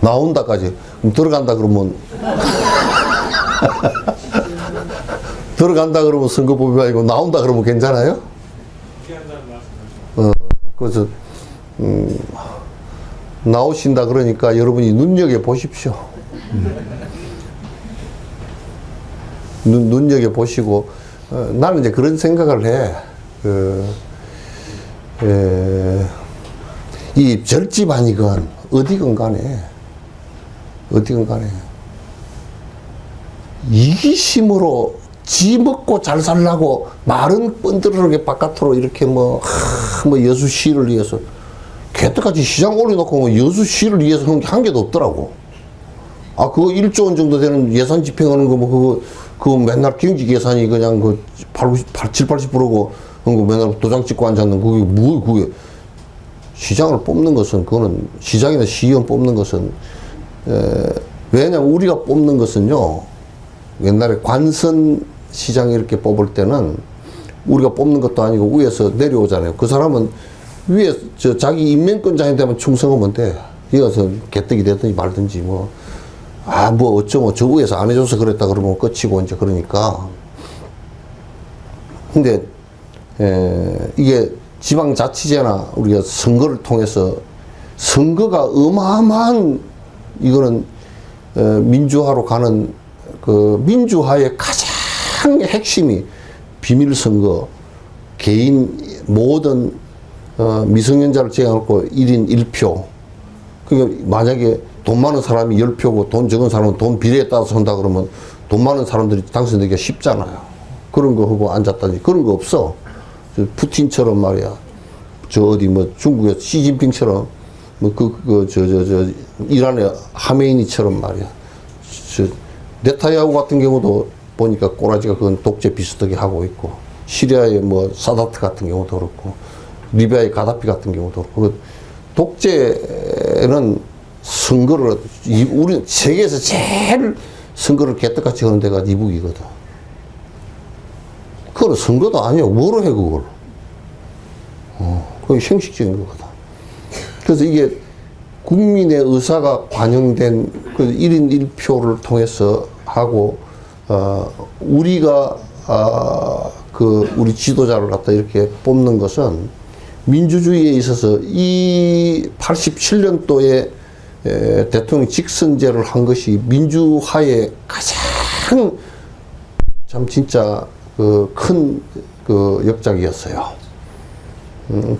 나온다까지. 그럼 들어간다 그러면 들어간다 그러면 선거법 위반이고 나온다 그러면 괜찮아요? 그래서 나오신다 그러니까 여러분이 눈여겨 보십시오. 눈여겨 보시고, 나는 이제 그런 생각을 해. 이 절집아니건 어디건 간에 이기심으로 지 먹고 잘 살라고 말은 뻔드르르게 바깥으로 이렇게 뭐 여수 시를 위해서 개떡같이 시장 올려놓고 뭐 여수 시를 위해서 한 개도 없더라고. 아, 그거 1조 원 정도 되는 예산 집행하는 거 뭐 그거 맨날 경직 예산이 그냥 그 7, 80%고 그거 맨날 도장 찍고 앉았는 그게 시장을 뽑는 것은 그거는 시장이나 시의원 뽑는 것은 왜냐면 우리가 뽑는 것은요 옛날에 관선 시장 이렇게 뽑을 때는 우리가 뽑는 것도 아니고 위에서 내려오잖아요. 그 사람은 위에 자기 인명권자에 되면 충성하면 돼. 이어서 개떡이 되든지 말든지 뭐 어쩌고 저 위에서 안 해줘서 그랬다 그러면 끝이고 이제 그러니까. 근데 이게 지방자치제나 우리가 선거를 통해서 선거가 어마어마한 이거는 민주화로 가는 그 민주화의 가장 핵심이 비밀선거, 개인 모든 미성년자를 제외하고 1인 1표. 그러니까 만약에 돈 많은 사람이 10표고 돈 적은 사람은 돈 비례에 따라서 한다 그러면 돈 많은 사람들이 당선되기가 쉽잖아요. 그런 거 하고 앉았다니 그런 거 없어. 푸틴처럼 말이야. 저 어디 뭐 중국의 시진핑처럼 뭐 이란의 하메이니처럼 말이야. 네타야후 같은 경우도 보니까 꼬라지가 그건 독재 비슷하게 하고 있고 시리아의 뭐 사다트 같은 경우도 그렇고 리비아의 가다피 같은 경우도 그렇고 독재는 선거를 우리 세계에서 제일 선거를 개떡같이 하는 데가 이북이거든. 그거는 선거도 아니야. 뭐로 해 그걸. 그게 형식적인 거거든. 그래서 이게 국민의 의사가 반영된 그 1인 1표를 통해서 하고 우리가 우리 지도자를 갖다 이렇게 뽑는 것은 민주주의에 있어서 이 87년도에 대통령 직선제를 한 것이 민주화의 가장 참 진짜 큰 역작이었어요.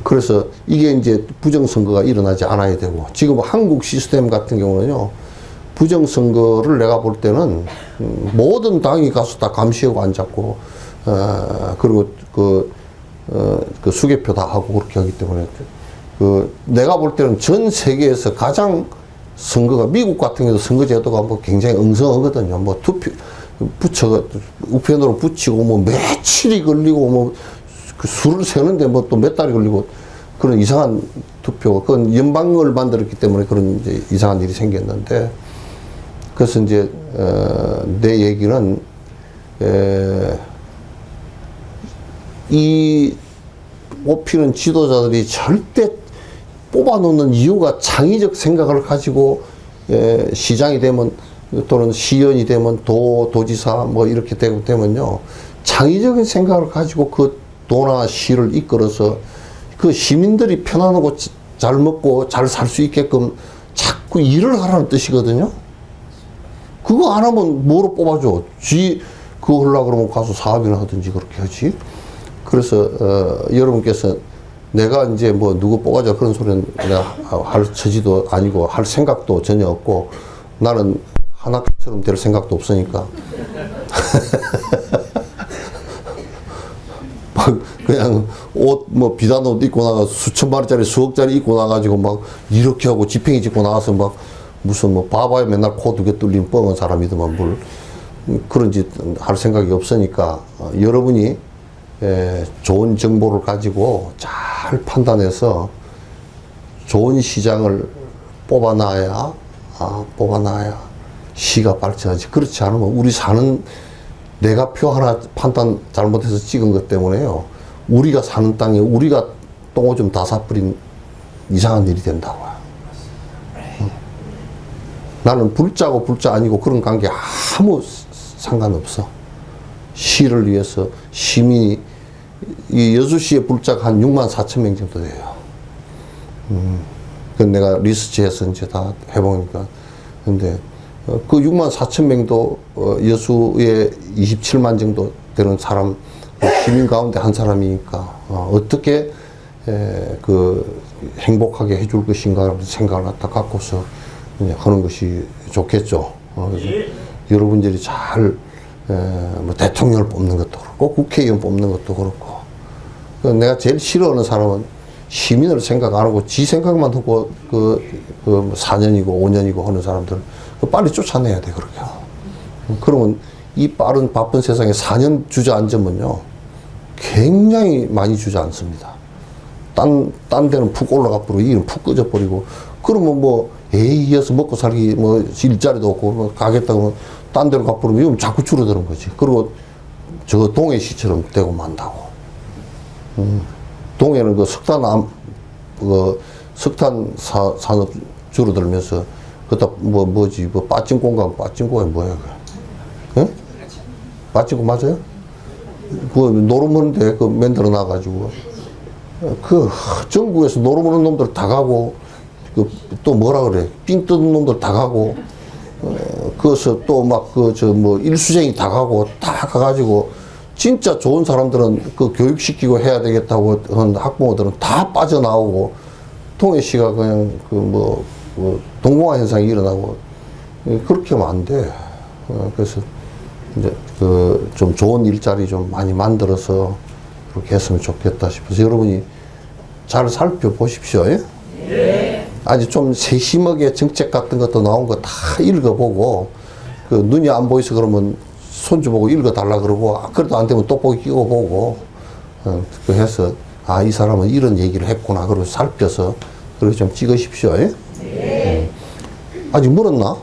그래서 이게 이제 부정선거가 일어나지 않아야 되고 지금 한국 시스템 같은 경우는요 부정선거를 내가 볼 때는 모든 당이 가서 다 감시하고 앉았고 그리고 그 수개표 다 하고 그렇게 하기 때문에 내가 볼 때는 전 세계에서 가장 선거가 미국 같은 경우도 선거제도가 뭐 굉장히 엉성하거든요. 뭐 투표 우편으로 붙이고 뭐 며칠이 걸리고 뭐 그 수를 세는데 뭐 또 몇 달이 걸리고 그런 이상한 투표 그건 연방을 만들었기 때문에 그런 이제 이상한 일이 생겼는데 그래서 이제 내 얘기는 이 뽑히는 지도자들이 절대 뽑아놓는 이유가 창의적 생각을 가지고 시장이 되면 또는 시의원이 되면 도지사 뭐 이렇게 되면요 창의적인 생각을 가지고 그 도나 시를 이끌어서 그 시민들이 편안하고 잘 먹고 잘 살 수 있게끔 자꾸 일을 하라는 뜻이거든요. 그거 안 하면 뭐로 뽑아줘? 그거 하려고 그러면 가서 사업이나 하든지 그렇게 하지. 그래서 여러분께서 내가 이제 뭐 누구 뽑아줘 그런 소리는 내가 할 처지도 아니고 할 생각도 전혀 없고 나는 하나처럼 될 생각도 없으니까 그냥 옷 뭐 비단 옷 입고 나가 수천만 원짜리 수억짜리 입고 나가지고 막 이렇게 하고 지팽이 짚고 나가서 막 무슨 뭐 바바에 맨날 코 2개 뚫린 뻥한 사람이더만 뭘 그런 짓 할 생각이 없으니까 여러분이 좋은 정보를 가지고 잘 판단해서 좋은 시장을 뽑아놔야 시가 발전하지. 그렇지 않으면 우리 사는 내가 표 하나 판단 잘못해서 찍은 것 때문에요. 우리가 사는 땅에 우리가 똥오줌 다 사버린 이상한 일이 된다고요. 나는 불자고 불자 아니고 그런 관계 아무 상관없어. 시를 위해서 시민이 이 여수시의 불자가 한 6만 4천 명 정도 돼요. 그 내가 리서치해서 이제 다 해보니까 근데 그 6만 4천 명도 여수에 27만 정도 되는 사람 시민 가운데 한 사람이니까 어떻게 그 행복하게 해줄 것인가 생각을 갖고서 하는 것이 좋겠죠. 그래서 여러분들이 잘 뭐 대통령을 뽑는 것도 그렇고 국회의원 뽑는 것도 그렇고 내가 제일 싫어하는 사람은 시민을 생각 안 하고 지 생각만 하고 그 4년이고 5년이고 하는 사람들 빨리 쫓아내야 돼 그렇게. 그러면 이 빠른 바쁜 세상에 4년 주저앉으면요 굉장히 많이 주저앉습니다. 딴 데는 푹 올라가 버리고 이는 푹 꺼져버리고 그러면 뭐 이어서 먹고 살기 뭐 일자리도 없고 뭐 가겠다고 딴 데로 가버리면 이러면 자꾸 줄어드는 거지. 그리고 저 동해시처럼 되고 만다고. 동해는 그 석탄 산업 줄어들면서 그다 뭐지 빠진공이 뭐야 그? 예? 빠진공 맞아요? 그 노름하는데 그 만들어 놔가지고 그 전국에서 노름하는 놈들 다 가고 그 또 뭐라 그래 삥 뜯은 놈들 다 가고 그래서 또 막 일수쟁이 다 가고 다 가가지고 진짜 좋은 사람들은 그 교육시키고 해야 되겠다고 하는 학부모들은 다 빠져나오고 동해시가 그냥 동공화 현상이 일어나고 그렇게 하면 안 돼. 그래서 이제 좀 좋은 일자리 좀 많이 만들어서 그렇게 했으면 좋겠다 싶어서 여러분이 잘 살펴보십시오. 예? 네. 아직 좀 세심하게 정책 같은 것도 나온 거 다 읽어보고 그 눈이 안 보여서 그러면 손주 보고 읽어달라 그러고 그래도 안 되면 떡볶이 끼고 보고 그 해서 이 사람은 이런 얘기를 했구나 그러고 살펴서 그렇게 좀 찍으십시오. 예? 네. 아직 멀었나?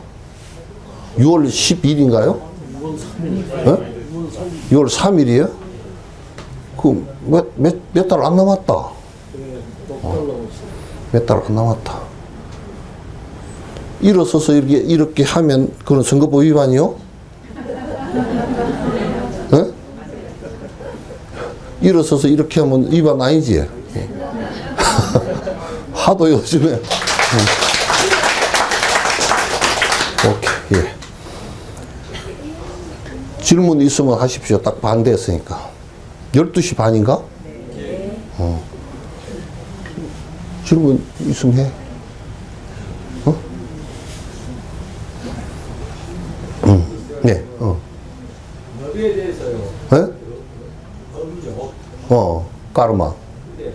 6월 10일인가요? 6월 3일이에요? 그 몇 달 안 남았다. 몇 달 안 남았다. 일어서서 이렇게 하면 그건 선거법 위반이요? 네? 일어서서 이렇게 하면 위반 아니지? 하도 요즘에. 오케이, 예. 질문 있으면 하십시오. 딱 반대했으니까. 12시 반인가? 질문 있으면 해. 네. 너비에 대해서요. 네? 법이죠. 까르마. 근데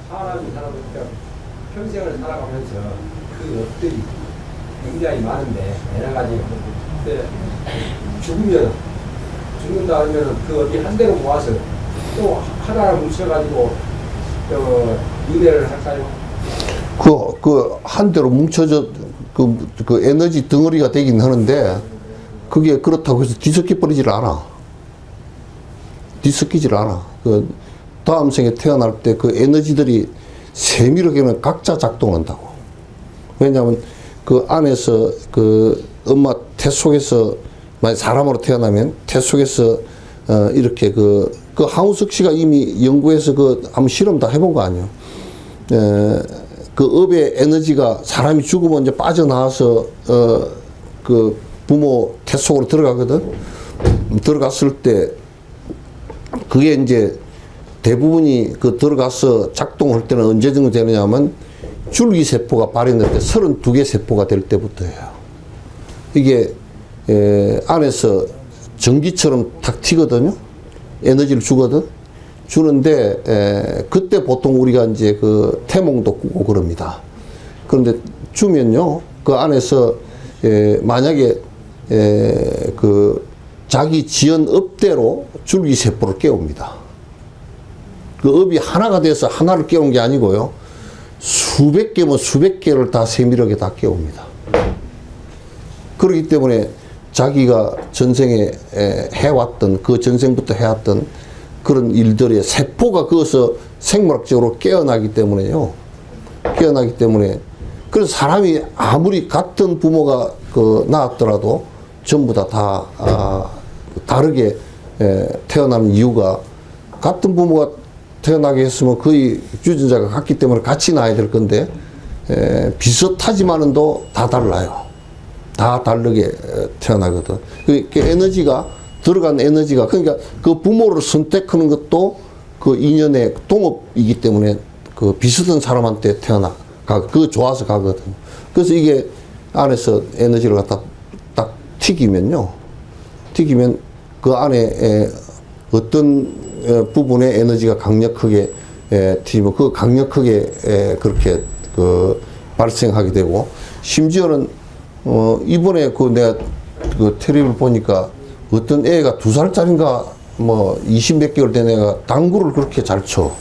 사람이 살아보니까 평생을 살아가면서 그 업들이 굉장히 많은데 여러 가지. 근데 죽는다 하면은 그 업이 한 대로 모아서 또 하나를 뭉쳐가지고 윤회를 할까요? 한 대로 뭉쳐져 그 에너지 덩어리가 되긴 하는데 그게 그렇다고 해서 뒤섞여 버리질 않아. 뒤섞이질 않아. 그 다음 생에 태어날 때 그 에너지들이 세밀하게는 각자 작동한다고. 왜냐하면 그 안에서 그 엄마 태 속에서 만약 사람으로 태어나면 태 속에서 이렇게 그 하우석 씨가 이미 연구해서 한번 실험 다 해본 거 아니에요. 그 업의 에너지가 사람이 죽으면 이제 빠져나와서 그 부모 태 속으로 들어가거든. 들어갔을 때 그게 이제 대부분이 들어가서 작동할 때는 언제 정도 되느냐면 줄기세포가 발현될 때 32개 세포가 될 때부터예요. 이게 안에서 전기처럼 탁 튀거든요. 에너지를 주거든. 주는데 그때 보통 우리가 이제 그 태몽도 꾸고 그럽니다. 그런데 주면요 그 안에서 만약에 그 자기 지은 업대로 줄기세포를 깨웁니다. 그 업이 하나가 돼서 하나를 깨운 게 아니고요. 수백 개면 수백 개를 다 세밀하게 다 깨웁니다. 그렇기 때문에 자기가 전생에 해왔던 그 전생부터 해왔던 그런 일들의 세포가 거기서 생물학적으로 깨어나기 때문에요. 깨어나기 때문에 그래서 사람이 아무리 같은 부모가 낳았더라도 전부 다 다르게 태어나는 이유가 같은 부모가 태어나게 했으면 거의 유전자가 같기 때문에 같이 낳아야 될 건데 비슷하지만은도 다 달라요. 다 다르게 태어나거든. 그 에너지가 들어간 에너지가 그러니까 그 부모를 선택하는 것도 그 인연의 동업이기 때문에 그 비슷한 사람한테 그 좋아서 가거든. 그래서 이게 안에서 에너지를 갖다 딱 튀기면요. 튀기면 그 안에 어떤 부분의 에너지가 강력하게 튀기면 그 강력하게 그렇게 그 발생하게 되고, 심지어는 이번에 그 내가 그 텔레비를 보니까 어떤 애가 2살짜리인가 뭐 20 몇 개월 된 애가 당구를 그렇게 잘 쳐.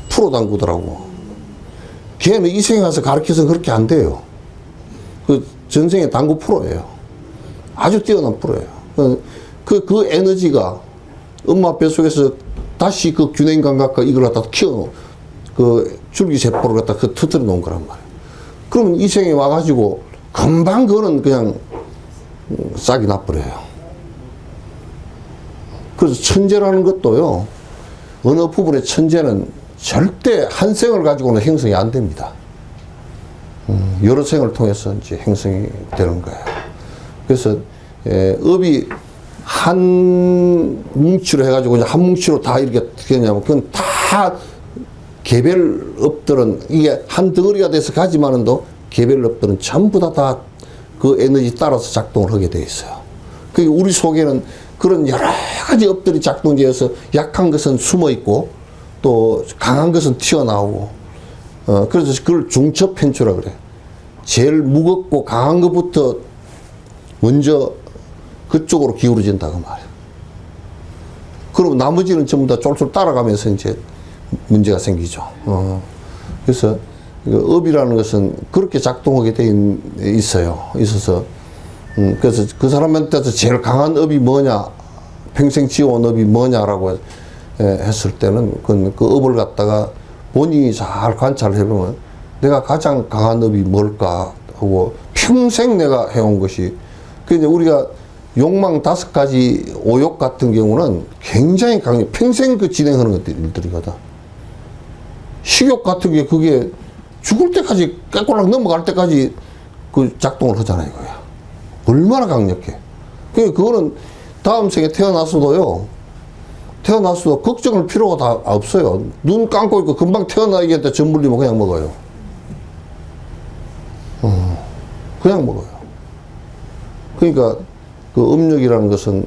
프로 당구더라고. 걔는 이생에 가서 가르쳐서 그렇게 안 돼요. 그 전생에 당구 프로예요. 아주 뛰어난 프로예요. 그 에너지가 엄마 뱃속에서 다시 그 균형 감각과 이걸 갖다 그 줄기세포를 갖다 그 터뜨려 놓은 거란 말이에요. 그러면 이생에 와가지고 금방 그거는 그냥 싹이 나버려요. 그래서 천재라는 것도요, 어느 부분의 천재는 절대 한 생을 가지고는 형성이 안 됩니다. 여러 생을 통해서 이제 형성이 되는 거예요. 그래서 업이 한 뭉치로 해가지고 이제 한 뭉치로 다 이렇게 되냐면 그건 다 개별 업들은 이게 한 덩어리가 돼서 가지만은도 개별 업들은 전부 다 그 에너지 따라서 작동을 하게 돼 있어요. 그 우리 속에는 그런 여러 가지 업들이 작동되어서 약한 것은 숨어 있고 또 강한 것은 튀어나오고, 그래서 그걸 중첩편추라 그래. 제일 무겁고 강한 것부터 먼저 그쪽으로 기울어진다고 말이에요. 그럼 나머지는 전부 다 쫄쫄 따라가면서 이제 문제가 생기죠. 그래서 업이라는 것은 그렇게 작동하게 돼 있어서, 그래서 그 사람한테서 제일 강한 업이 뭐냐, 평생 지어온 업이 뭐냐라고 했을 때는 그 업을 갖다가 본인이 잘 관찰해보면 내가 가장 강한 업이 뭘까 하고 평생 내가 해온 것이, 그러니까 우리가 욕망 5가지 오욕 같은 경우는 굉장히 강해. 평생 그 진행하는 일들이거든. 식욕 같은 게 그게 죽을 때까지 깨꼬락 넘어갈 때까지 그 작동을 하잖아요, 이거야. 얼마나 강력해. 그거는 다음 생에 태어났어도 걱정할 필요가 다 없어요. 눈 감고 있고 금방 태어나겠다 전 물리면 그냥 먹어요. 그냥 먹어요. 그러니까 그 음력이라는 것은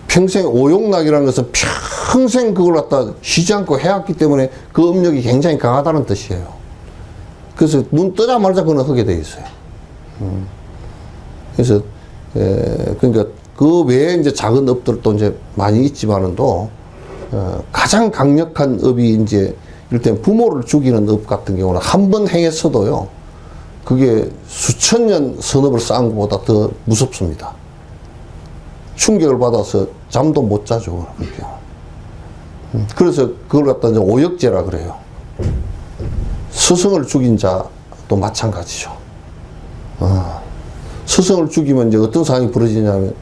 평생 오욕락이라는 것은 평생 그걸 갖다 쉬지 않고 해왔기 때문에 그 음력이 굉장히 강하다는 뜻이에요. 그래서 눈 뜨자마자 그건 하게 돼 있어요. 그래서 그러니까 그 외에 이제 작은 업들도 이제 많이 있지만은도 가장 강력한 업이 이제 일단 부모를 죽이는 업 같은 경우는 한 번 행했어도요, 그게 수천 년 선업을 쌓은 것보다 더 무섭습니다. 충격을 받아서 잠도 못 자죠. 그래서 그걸 갖다 이제 오역죄라 그래요. 스승을 죽인 자도 마찬가지죠. 스승을 죽이면 이제 어떤 상황이 벌어지냐면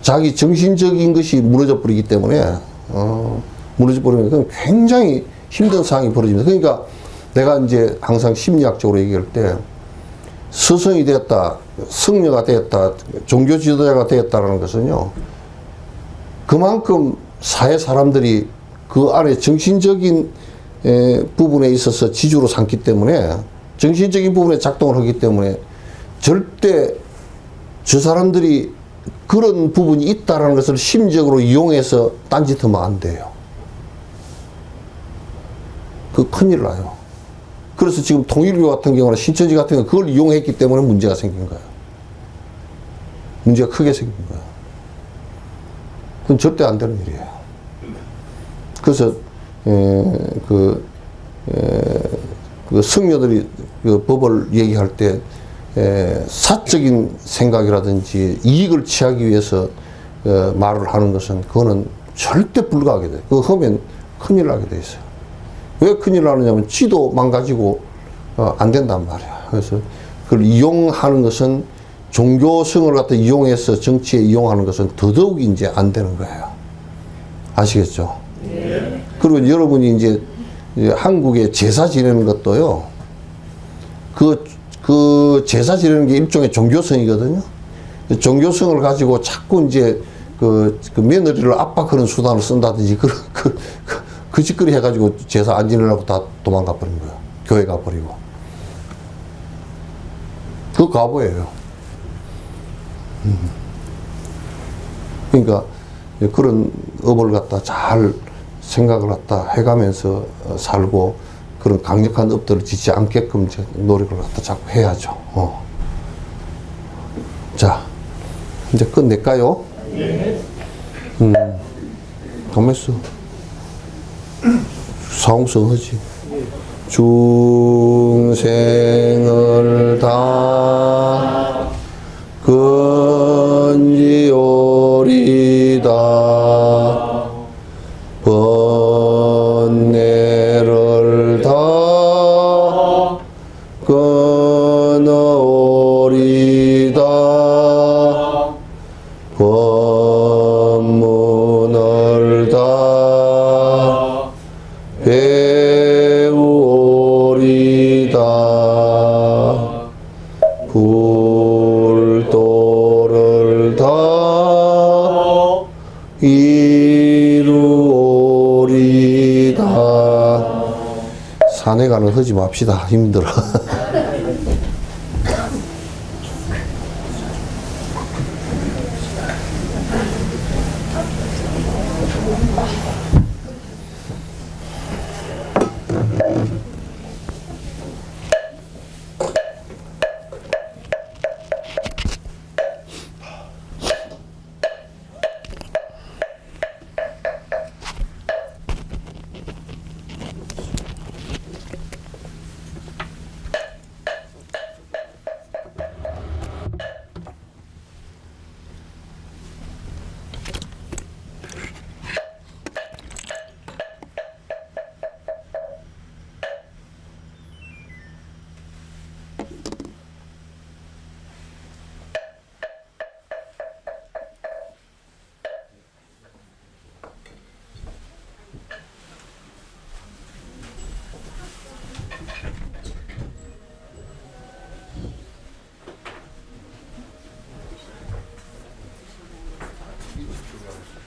자기 정신적인 것이 무너져 버리기 때문에 무너져 버리면 그건 굉장히 힘든 상황이 벌어집니다. 그러니까 내가 이제 항상 심리학적으로 얘기할 때 스승이 되었다, 승려가 되었다, 종교 지도자가 되었다라는 것은요, 그만큼 사회 사람들이 그 안에 정신적인 부분에 있어서 지주로 삼기 때문에, 정신적인 부분에 작동을 하기 때문에 절대 저 사람들이 그런 부분이 있다라는 것을 심적으로 이용해서 딴짓하면 안 돼요. 그 큰일 나요. 그래서 지금 통일교 같은 경우나 신천지 같은 경우는 그걸 이용했기 때문에 문제가 생긴 거예요. 문제가 크게 생긴 거예요. 그건 절대 안 되는 일이에요. 그래서 그 승려들이 그 법을 얘기할 때 사적인 생각이라든지 이익을 취하기 위해서 말을 하는 것은 그거는 절대 불가하게 돼요. 그거 하면 큰일 나게 돼 있어요. 왜 큰일 나느냐면 지도 망가지고 안 된단 말이야. 그래서 그걸 이용하는 것은, 종교성을 갖다 이용해서 정치에 이용하는 것은 더더욱 이제 안 되는 거예요. 아시겠죠? 네. 그리고 여러분이 이제 한국에 제사 지내는 것도요, 그 제사 지내는 게 일종의 종교성이거든요. 종교성을 가지고 자꾸 이제 그 며느리를 압박하는 수단을 쓴다든지 그 짓거리 해가지고 제사 안 지내려고 다 도망가 버린 거예요. 교회 가버리고. 그거 과보예요. 그러니까 그런 업을 갖다 잘 생각을 갖다 해가면서 살고 그런 강력한 업들을 짓지 않게끔 이제 노력을 갖다 자꾸 해야죠. 자, 이제 끝낼까요? 가만있어. 사홍성 하지. 중생을 다 건지오리다 번뇌를 다 끊어오리다 법문을 다 배우오리다 불도를 다 이루오리다. 산에 가는 하지 맙시다. 힘들어.